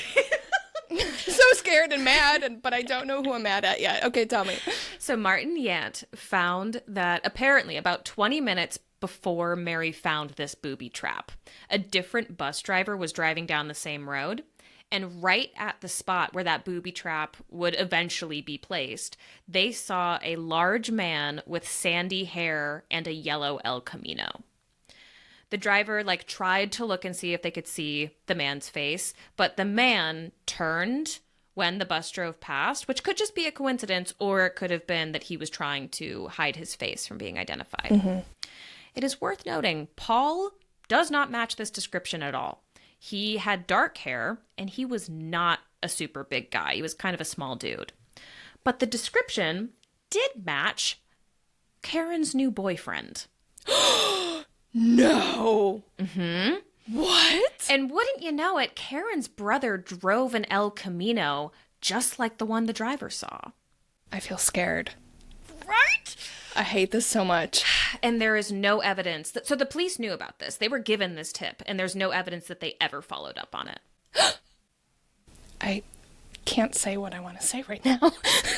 Speaker 1: So scared and mad, but I don't know who I'm mad at yet. Okay, tell me.
Speaker 2: So Martin Yant found that apparently about 20 minutes before Mary found this booby trap, a different bus driver was driving down the same road. And right at the spot where that booby trap would eventually be placed, they saw a large man with sandy hair and a yellow El Camino. The driver, tried to look and see if they could see the man's face, but the man turned when the bus drove past, which could just be a coincidence, or it could have been that he was trying to hide his face from being identified. Mm-hmm. It is worth noting, Paul does not match this description at all. He had dark hair, and he was not a super big guy. He was kind of a small dude. But the description did match Karen's new boyfriend.
Speaker 1: No.
Speaker 2: Mm-hmm.
Speaker 1: What?
Speaker 2: And wouldn't you know it, Karen's brother drove an El Camino just like the one the driver saw.
Speaker 1: I feel scared.
Speaker 2: Right?
Speaker 1: I hate this so much.
Speaker 2: And there is no evidence. So the police knew about this. They were given this tip, and there's no evidence that they ever followed up on it.
Speaker 1: I can't say what I want to say right now.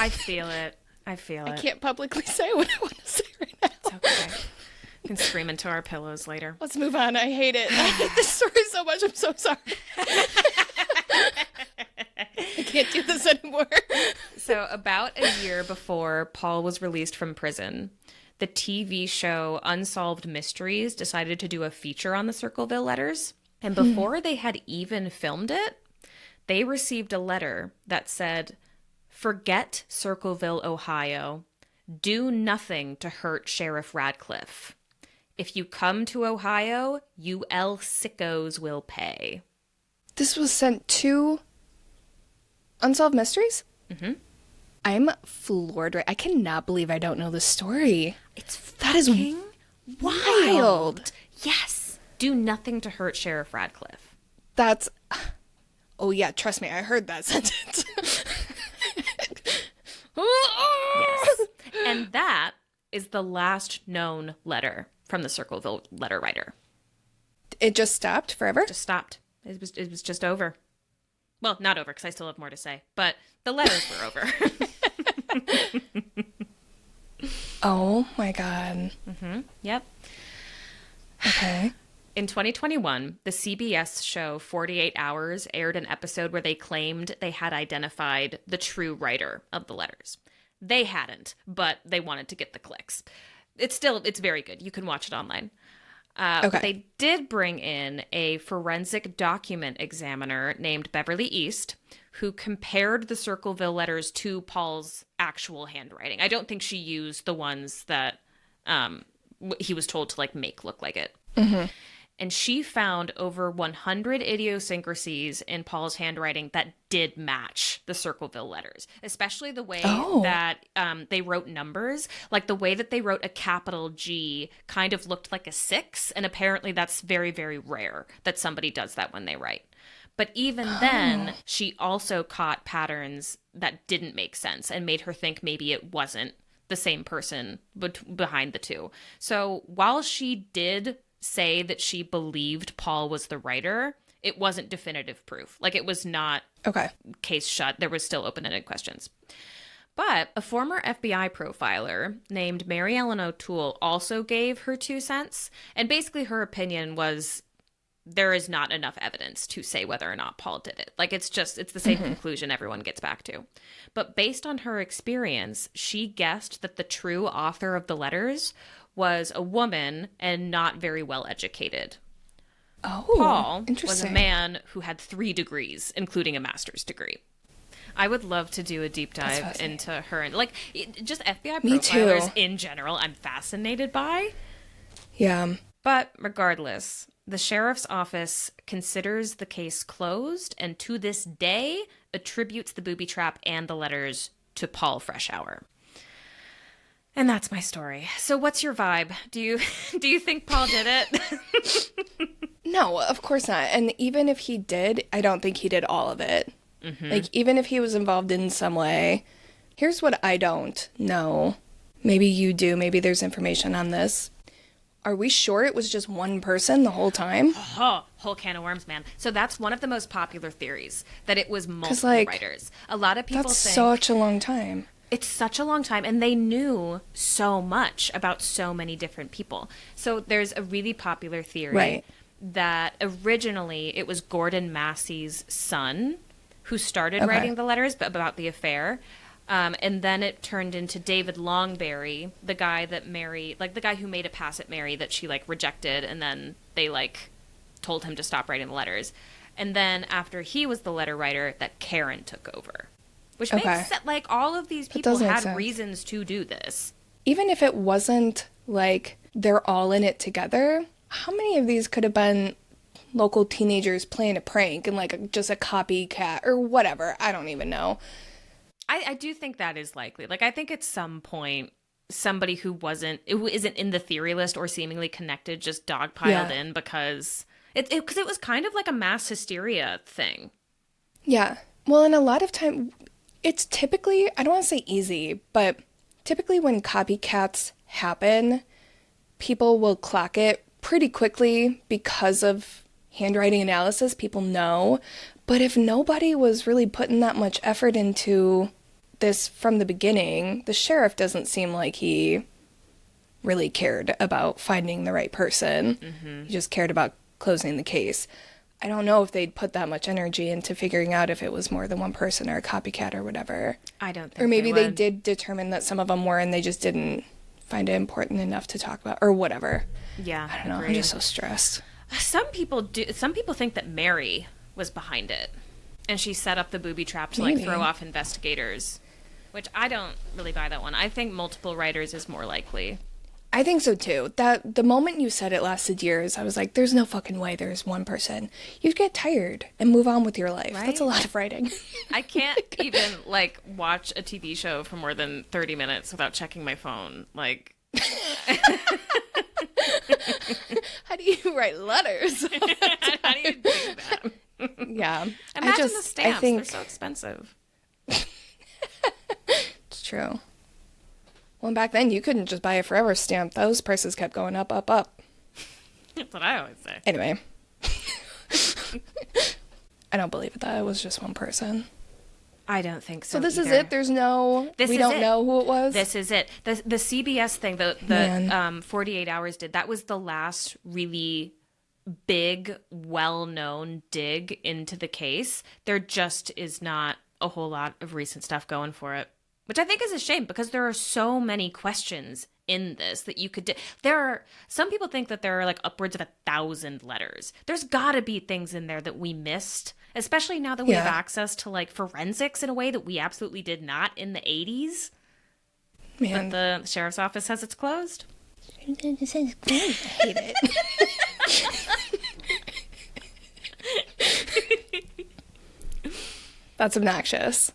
Speaker 2: I feel it. I
Speaker 1: can't publicly say what I want to say right now.
Speaker 2: It's okay. We can scream into our pillows later.
Speaker 1: Let's move on. I hate it. I hate this story so much. I'm so sorry. I can't do this anymore.
Speaker 2: So about a year before Paul was released from prison, the TV show Unsolved Mysteries decided to do a feature on the Circleville letters. And before they had even filmed it, they received a letter that said, "Forget Circleville, Ohio. Do nothing to hurt Sheriff Radcliffe. If you come to Ohio, you L sickos will pay."
Speaker 1: This was sent to Unsolved Mysteries?
Speaker 2: Mm-hmm.
Speaker 1: I'm floored. Right? I cannot believe I don't know this story.
Speaker 2: That is wild. Yes. Do nothing to hurt Sheriff Radcliffe.
Speaker 1: That's... Oh, yeah, trust me. I heard that sentence.
Speaker 2: Yes. And that is the last known letter from the Circleville letter writer.
Speaker 1: It just stopped forever?
Speaker 2: Just stopped. It was just over. Well, not over, because I still have more to say, but the letters were over.
Speaker 1: Oh my god.
Speaker 2: Mm-hmm. Yep.
Speaker 1: Okay.
Speaker 2: In 2021, the CBS show 48 Hours aired an episode where they claimed they had identified the true writer of the letters. They hadn't, but they wanted to get the clicks. It's very good. You can watch it online.
Speaker 1: Okay.
Speaker 2: But they did bring in a forensic document examiner named Beverly East, who compared the Circleville letters to Paul's actual handwriting. I don't think she used the ones that he was told to make look like it.
Speaker 1: Mm-hmm.
Speaker 2: And she found over 100 idiosyncrasies in Paul's handwriting that did match the Circleville letters, especially the way that they wrote numbers. Like the way that they wrote a capital G kind of looked like a 6, and apparently that's very, very rare that somebody does that when they write. But even then, she also caught patterns that didn't make sense and made her think maybe it wasn't the same person behind the two. So while she did say that she believed Paul was the writer, it wasn't definitive proof. It was not case shut. There was still open-ended questions. But a former FBI profiler named Mary Ellen O'Toole also gave her 2 cents. And basically her opinion was there is not enough evidence to say whether or not Paul did it. It's the same conclusion everyone gets back to. But based on her experience, she guessed that the true author of the letters was a woman and not very well educated.
Speaker 1: Oh,
Speaker 2: Paul
Speaker 1: interesting.
Speaker 2: was a man who had 3 degrees, including a master's degree. I would love to do a deep dive into her. And just FBI profilers in general, I'm fascinated by.
Speaker 1: Yeah.
Speaker 2: But regardless, the sheriff's office considers the case closed and to this day attributes the booby trap and the letters to Paul Freshour. And that's my story. So what's your vibe? Do you think Paul did it?
Speaker 1: No, of course not. And even if he did, I don't think he did all of it. Mm-hmm. Even if he was involved in some way. Here's what I don't know. Maybe you do. Maybe there's information on this. Are we sure it was just one person the whole time?
Speaker 2: Oh, whole can of worms, man. So that's one of the most popular theories, that it was multiple writers. A lot of people think...
Speaker 1: That's such a long time.
Speaker 2: It's such a long time, and they knew so much about so many different people. So there's a really popular theory that originally it was Gordon Massey's son who started writing the letters about the affair. And then it turned into David Longberry, the guy that Mary, the guy who made a pass at Mary that she rejected, and then they told him to stop writing the letters. And then after he was the letter writer, that Karen took over. Which makes sense. All of these people had reasons to do this. Even
Speaker 1: if it wasn't they're all in it together, how many of these could have been local teenagers playing a prank and just a copycat or whatever? I don't even know.
Speaker 2: I do think that is likely. I think at some point somebody who isn't in the theory list or seemingly connected just dogpiled in because it was kind of like a mass hysteria thing.
Speaker 1: Yeah. Well, and a lot of time it's typically, I don't want to say easy, but typically when copycats happen, people will clock it pretty quickly because of handwriting analysis. People know. But if nobody was really putting that much effort into this from the beginning, the sheriff doesn't seem like he really cared about finding the right person. Mm-hmm. He just cared about closing the case. I don't know if they'd put that much energy into figuring out if it was more than one person or a copycat or whatever.
Speaker 2: I don't think
Speaker 1: Or maybe they did determine that some of them were and they just didn't find it important enough to talk about or whatever.
Speaker 2: Yeah,
Speaker 1: I don't know. I'm just so stressed.
Speaker 2: Some people think that Mary was behind it, and she set up the booby trap to like throw off investigators, which I don't really buy that one. I think multiple writers is more likely.
Speaker 1: I think so too. That the moment you said it lasted years, I was like, there's no fucking way there's one person. You'd get tired and move on with your life. Right? That's a lot of writing.
Speaker 2: I can't even like watch a TV show for more than 30 minutes without checking my phone. Like
Speaker 1: how do you write letters?
Speaker 2: How do you do that?
Speaker 1: Yeah.
Speaker 2: Imagine the stamps. They're so expensive.
Speaker 1: It's true. Well, back then you couldn't just buy a forever stamp. Those prices kept going up, up, up.
Speaker 2: That's what I always say.
Speaker 1: Anyway. I don't believe that it was just one person.
Speaker 2: I don't think so.
Speaker 1: So this
Speaker 2: either.
Speaker 1: is it? There's no... we don't know who it was?
Speaker 2: This is it. The CBS thing, the 48 Hours did, that was the last really big, well-known dig into the case. There just is not a whole lot of recent stuff going for it, which I think is a shame because there are so many questions in this that you could some people think that there are like upwards of 1,000 letters. There's got to be things in there that we missed, especially now that we have access to like forensics in a way that we absolutely did not in the 80s. Man. But the sheriff's office says it's closed.
Speaker 1: I hate it. That's obnoxious.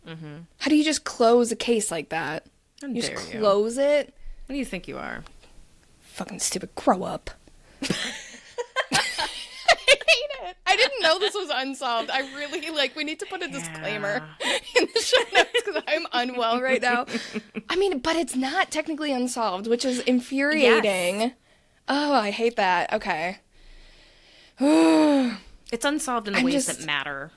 Speaker 1: Mm-hmm. How do you just close a case like that? You just close it?
Speaker 2: What do you think you are?
Speaker 1: Fucking stupid. Grow up. I hate it. I didn't know this was unsolved. I really, we need to put a disclaimer in the show notes because I'm unwell right now. I mean, but it's not technically unsolved, which is infuriating. Yes. Oh, I hate that. Okay.
Speaker 2: It's unsolved in the ways that matter.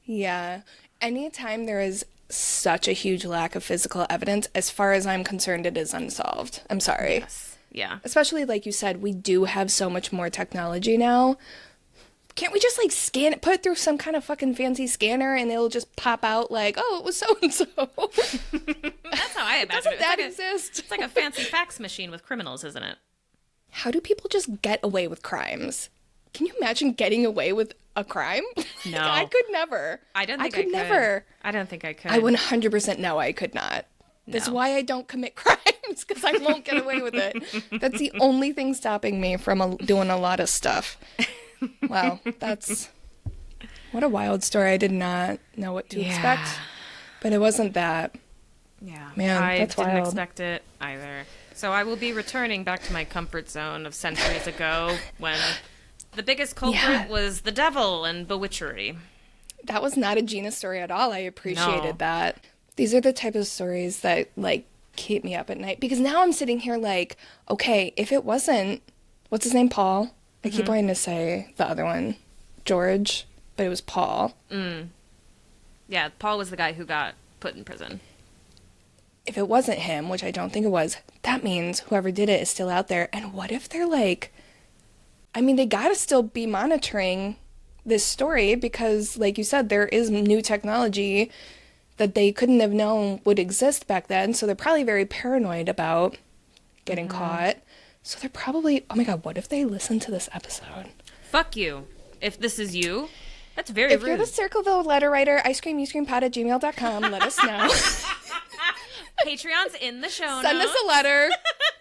Speaker 1: Yeah. Anytime there is such a huge lack of physical evidence, as far as I'm concerned, it is unsolved. I'm sorry.
Speaker 2: Yes. Yeah.
Speaker 1: Especially, like you said, we do have so much more technology now. Can't we just, scan it, put it through some kind of fucking fancy scanner, and it'll just pop out oh, it was so-and-so.
Speaker 2: That's how I imagine
Speaker 1: Doesn't that exist?
Speaker 2: It's like a fancy fax machine with criminals, isn't it?
Speaker 1: How do people just get away with crimes? Can you imagine getting away with a crime?
Speaker 2: No.
Speaker 1: I could never.
Speaker 2: I don't think I could.
Speaker 1: Never.
Speaker 2: I don't think I could.
Speaker 1: I 100% know I could not. No. That's why I don't commit crimes, because I won't get away with it. That's the only thing stopping me from doing a lot of stuff. Wow, what a wild story. I did not know what to expect, but it wasn't that.
Speaker 2: Yeah,
Speaker 1: man, that's wild.
Speaker 2: I didn't expect it either. So I will be returning back to my comfort zone of centuries ago when the biggest culprit was the devil and bewitchery. That was not a Gina story at all. I appreciated that. These are the type of stories that, keep me up at night. Because now I'm sitting here okay, if it wasn't, what's his name, Paul? I keep wanting to say the other one, George, but it was Paul. Mm. Yeah, Paul was the guy who got put in prison. If it wasn't him, which I don't think it was, that means whoever did it is still out there. And what if they're they gotta still be monitoring this story because, like you said, there is new technology that they couldn't have known would exist back then. So they're probably very paranoid about getting caught. So they're probably, oh my God, what if they listen to this episode? Fuck you. If this is you, that's very rude. If you're the Circleville letter writer, icecreamyoucreampod@gmail.com, let us know. Patreon's in the show notes. Send us a letter.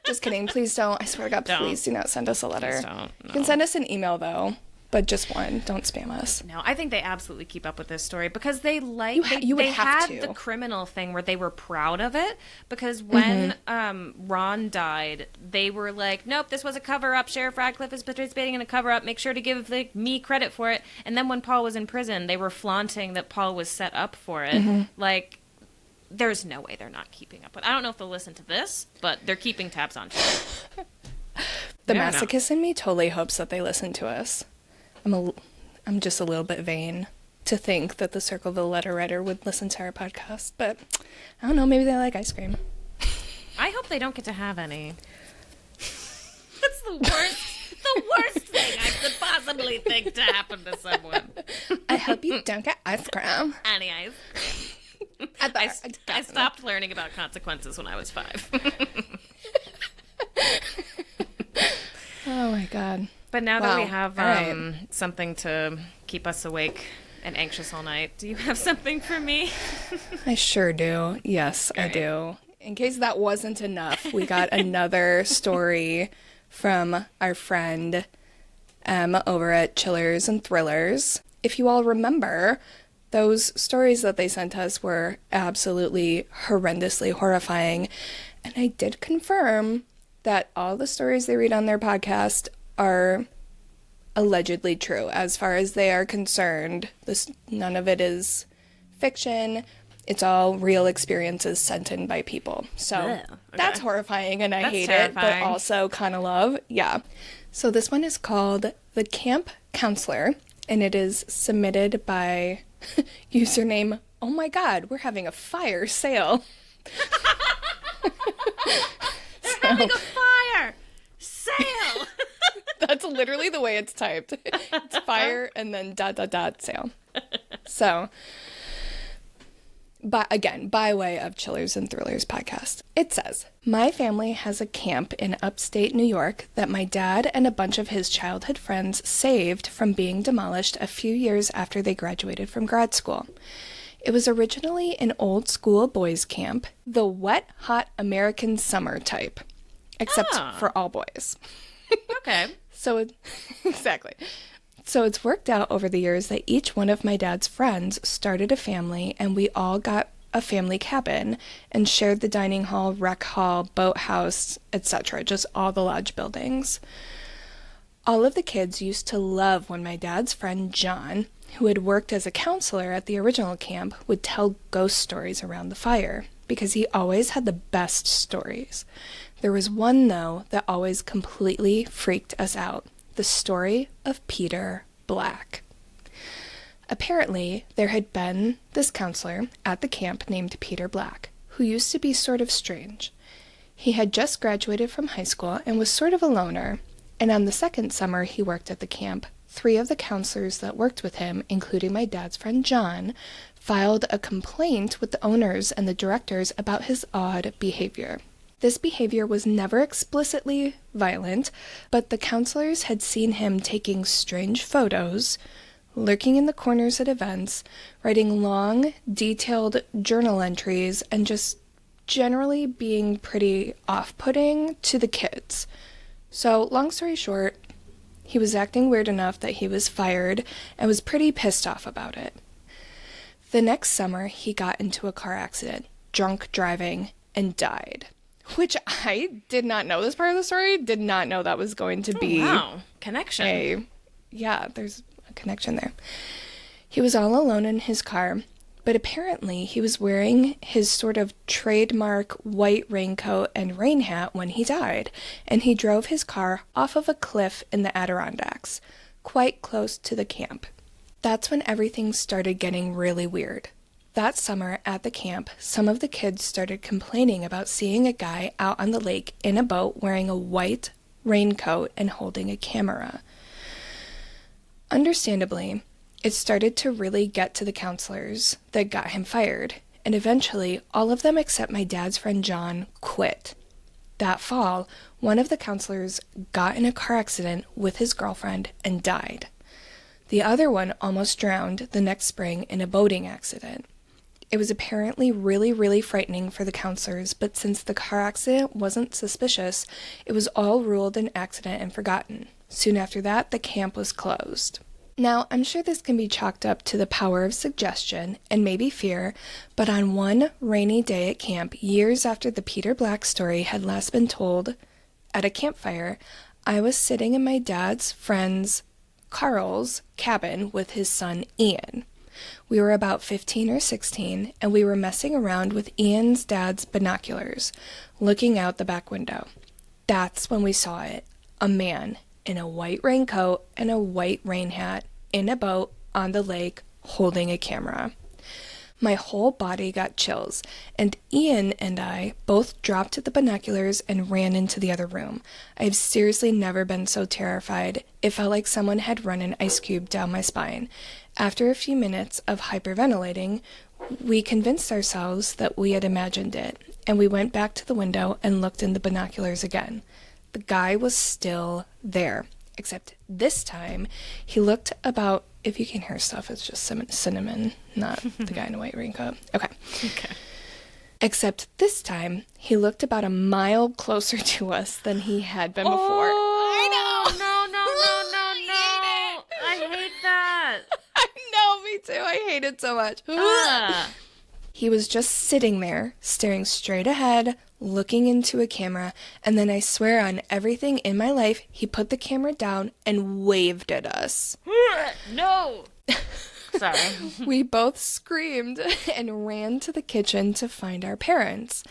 Speaker 2: Just kidding. Please don't. I swear to God, please do not send us a letter. Please don't. No. You can send us an email, though. But just one. Don't spam us. No, I think they absolutely keep up with this story because they had the criminal thing where they were proud of it. Because when Ron died, they were like, nope, this was a cover-up. Sheriff Radcliffe is participating in a cover-up. Make sure to give me credit for it. And then when Paul was in prison, they were flaunting that Paul was set up for it. There's no way they're not keeping up with. I don't know if they'll listen to this, but they're keeping tabs on shit. The masochist in me totally hopes that they listen to us. I'm just a little bit vain to think that the Circleville letter writer would listen to our podcast, but I don't know, maybe they like ice cream. I hope they don't get to have any. That's the worst thing I could possibly think to happen to someone. I hope you don't get ice cream. Any ice. I stopped learning about consequences when I was 5.
Speaker 1: Oh my God.
Speaker 2: But now that we have
Speaker 1: right.
Speaker 2: something to keep us awake and anxious all night, do you have something for me?
Speaker 1: I sure do. Yes, I do. In case that wasn't enough, we got another story from our friend over at Chillers and Thrillers. If you all remember, those stories that they sent us were absolutely horrendously horrifying. And I did confirm that all the stories they read on their podcast are allegedly true. As far as they are concerned, none of it is fiction. It's all real experiences sent in by people. So okay. That's horrifying, and I hate terrifying. It, but also kind of love. Yeah. So this one is called The Camp Counselor, and it is submitted by username, oh my God, we're having a fire sale.
Speaker 2: They're having a fire sale.
Speaker 1: That's literally the way it's typed. It's fire and then ... sale. So, but again, by way of Chillers and Thrillers podcast, it says, my family has a camp in upstate New York that my dad and a bunch of his childhood friends saved from being demolished a few years after they graduated from grad school. It was originally an old school boys camp, the wet, hot American summer type, except for all boys.
Speaker 2: Okay.
Speaker 1: Exactly. So it's worked out over the years that each one of my dad's friends started a family, and we all got a family cabin and shared the dining hall, rec hall, boathouse, etc., just all the lodge buildings. All of the kids used to love when my dad's friend John, who had worked as a counselor at the original camp, would tell ghost stories around the fire, because he always had the best stories. There was one, though, that always completely freaked us out. The story of Peter Black. Apparently, there had been this counselor at the camp named Peter Black, who used to be sort of strange. He had just graduated from high school and was sort of a loner, and on the second summer he worked at the camp, 3 of the counselors that worked with him, including my dad's friend John, filed a complaint with the owners and the directors about his odd behavior. This behavior was never explicitly violent, but the counselors had seen him taking strange photos, lurking in the corners at events, writing long, detailed journal entries, and just generally being pretty off-putting to the kids. So, long story short, he was acting weird enough that he was fired and was pretty pissed off about it. The next summer, he got into a car accident, drunk driving, and died. Which I did not know this part of the story. Did not know that was going to be...
Speaker 2: wow. Connection.
Speaker 1: There's a connection there. He was all alone in his car, but apparently he was wearing his sort of trademark white raincoat and rain hat when he died, and he drove his car off of a cliff in the Adirondacks, quite close to the camp. That's when everything started getting really weird. That summer at the camp, some of the kids started complaining about seeing a guy out on the lake in a boat wearing a white raincoat and holding a camera. Understandably, it started to really get to the counselors that got him fired, and eventually all of them except my dad's friend John quit. That fall, one of the counselors got in a car accident with his girlfriend and died. The other one almost drowned the next spring in a boating accident. It was apparently really, really frightening for the counselors, but since the car accident wasn't suspicious, it was all ruled an accident and forgotten. Soon after that, the camp was closed. Now, I'm sure this can be chalked up to the power of suggestion and maybe fear, but on one rainy day at camp, years after the Peter Black story had last been told at a campfire, I was sitting in my dad's friend's Carl's cabin with his son Ian. We were about 15 or 16, and we were messing around with Ian's dad's binoculars, looking out the back window. That's when we saw it. A man in a white raincoat and a white rain hat in a boat on the lake holding a camera. My whole body got chills, and Ian and I both dropped the binoculars and ran into the other room. I've seriously never been so terrified. It felt like someone had run an ice cube down my spine. After a few minutes of hyperventilating, we convinced ourselves that we had imagined it, and we went back to the window and looked in the binoculars again. the guy was still there. Except this time, he looked about, if you can hear stuff, it's just Cinnamon, not the guy in a white raincoat. Okay. Except this time, he looked about a mile closer to us than he had been before. I know!
Speaker 2: No. I hate that.
Speaker 1: I know, me too. I hate it so much. He was just sitting there, staring straight ahead, looking into a camera, and then I swear on everything in my life, he put the camera down and waved at us.
Speaker 2: No! Sorry.
Speaker 1: We both screamed and ran to the kitchen to find our parents.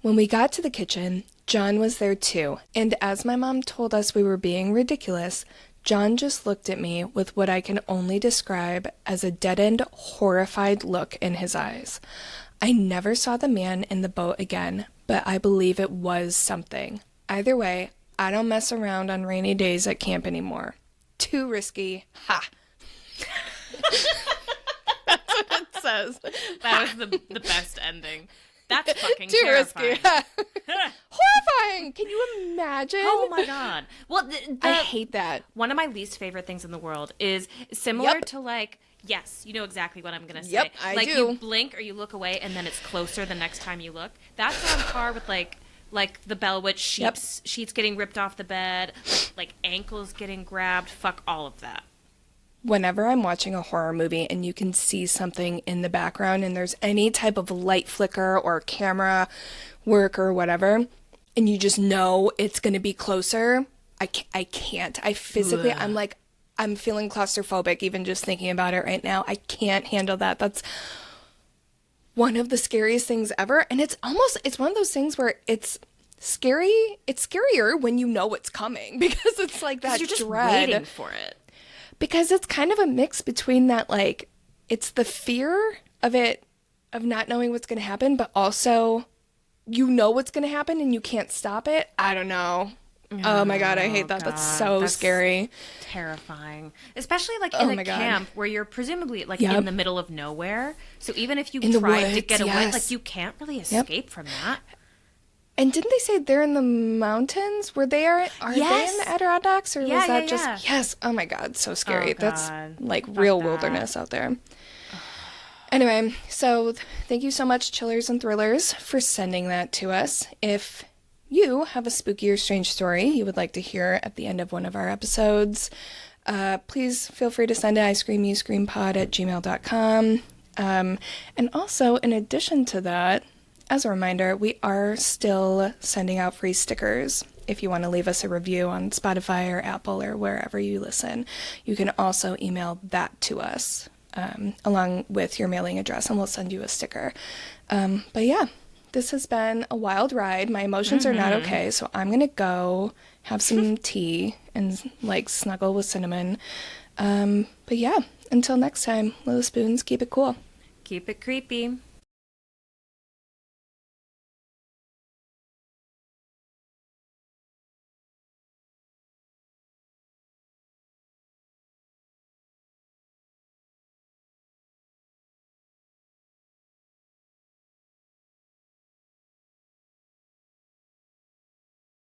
Speaker 1: When we got to the kitchen, John was there too, and as my mom told us we were being ridiculous, John just looked at me with what I can only describe as a dead-end, horrified look in his eyes. I never saw the man in the boat again, but I believe it was something. Either way, I don't mess around on rainy days at camp anymore. Too risky. Ha! That's what it says.
Speaker 2: That was the best ending. That's fucking
Speaker 1: Too
Speaker 2: terrifying.
Speaker 1: risky. Horrifying! Can you imagine?
Speaker 2: Oh my god. Well,
Speaker 1: I hate that.
Speaker 2: One of my least favorite things in the world is similar to like, yes, you know exactly what I'm going to say.
Speaker 1: Yep, I
Speaker 2: like
Speaker 1: do.
Speaker 2: You blink or you look away and then it's closer the next time you look. That's on par with like the Bell Witch sheets getting ripped off the bed, like ankles getting grabbed. Fuck all of that.
Speaker 1: Whenever I'm watching a horror movie and you can see something in the background and there's any type of light flicker or camera work or whatever, and you just know it's going to be closer, I can't. I physically, I'm like, I'm feeling claustrophobic even just thinking about it right now. I can't handle that. That's one of the scariest things ever. And it's one of those things where it's scary. It's scarier when you know it's coming because it's like that
Speaker 2: you're just
Speaker 1: dread.
Speaker 2: waiting for it.
Speaker 1: Because it's kind of a mix between that, like, it's the fear of it, of not knowing what's going to happen, but also you know what's going to happen and you can't stop it. I don't know. Oh my God, I hate that. That's so scary.
Speaker 2: Terrifying. Especially like in a camp where you're presumably like in the middle of nowhere. So even if you tried to get away, like you can't really escape from that.
Speaker 1: And didn't they say they're in the mountains? Are they in the Adirondacks? Or was that just... Yes. Oh my God, so scary. That's like real wilderness out there. Anyway, so thank you so much, Chillers and Thrillers, for sending that to us. If you have a spooky or strange story you would like to hear at the end of one of our episodes, please feel free to send it iscreamyouscreampod@gmail.com. And also, in addition to that, as a reminder, we are still sending out free stickers. If you want to leave us a review on Spotify or Apple or wherever you listen, you can also email that to us along with your mailing address, and we'll send you a sticker. But yeah, this has been a wild ride. My emotions are not okay, so I'm going to go have some tea and like snuggle with Cinnamon. But yeah, until next time, Little Spoons, keep it cool.
Speaker 2: Keep it creepy.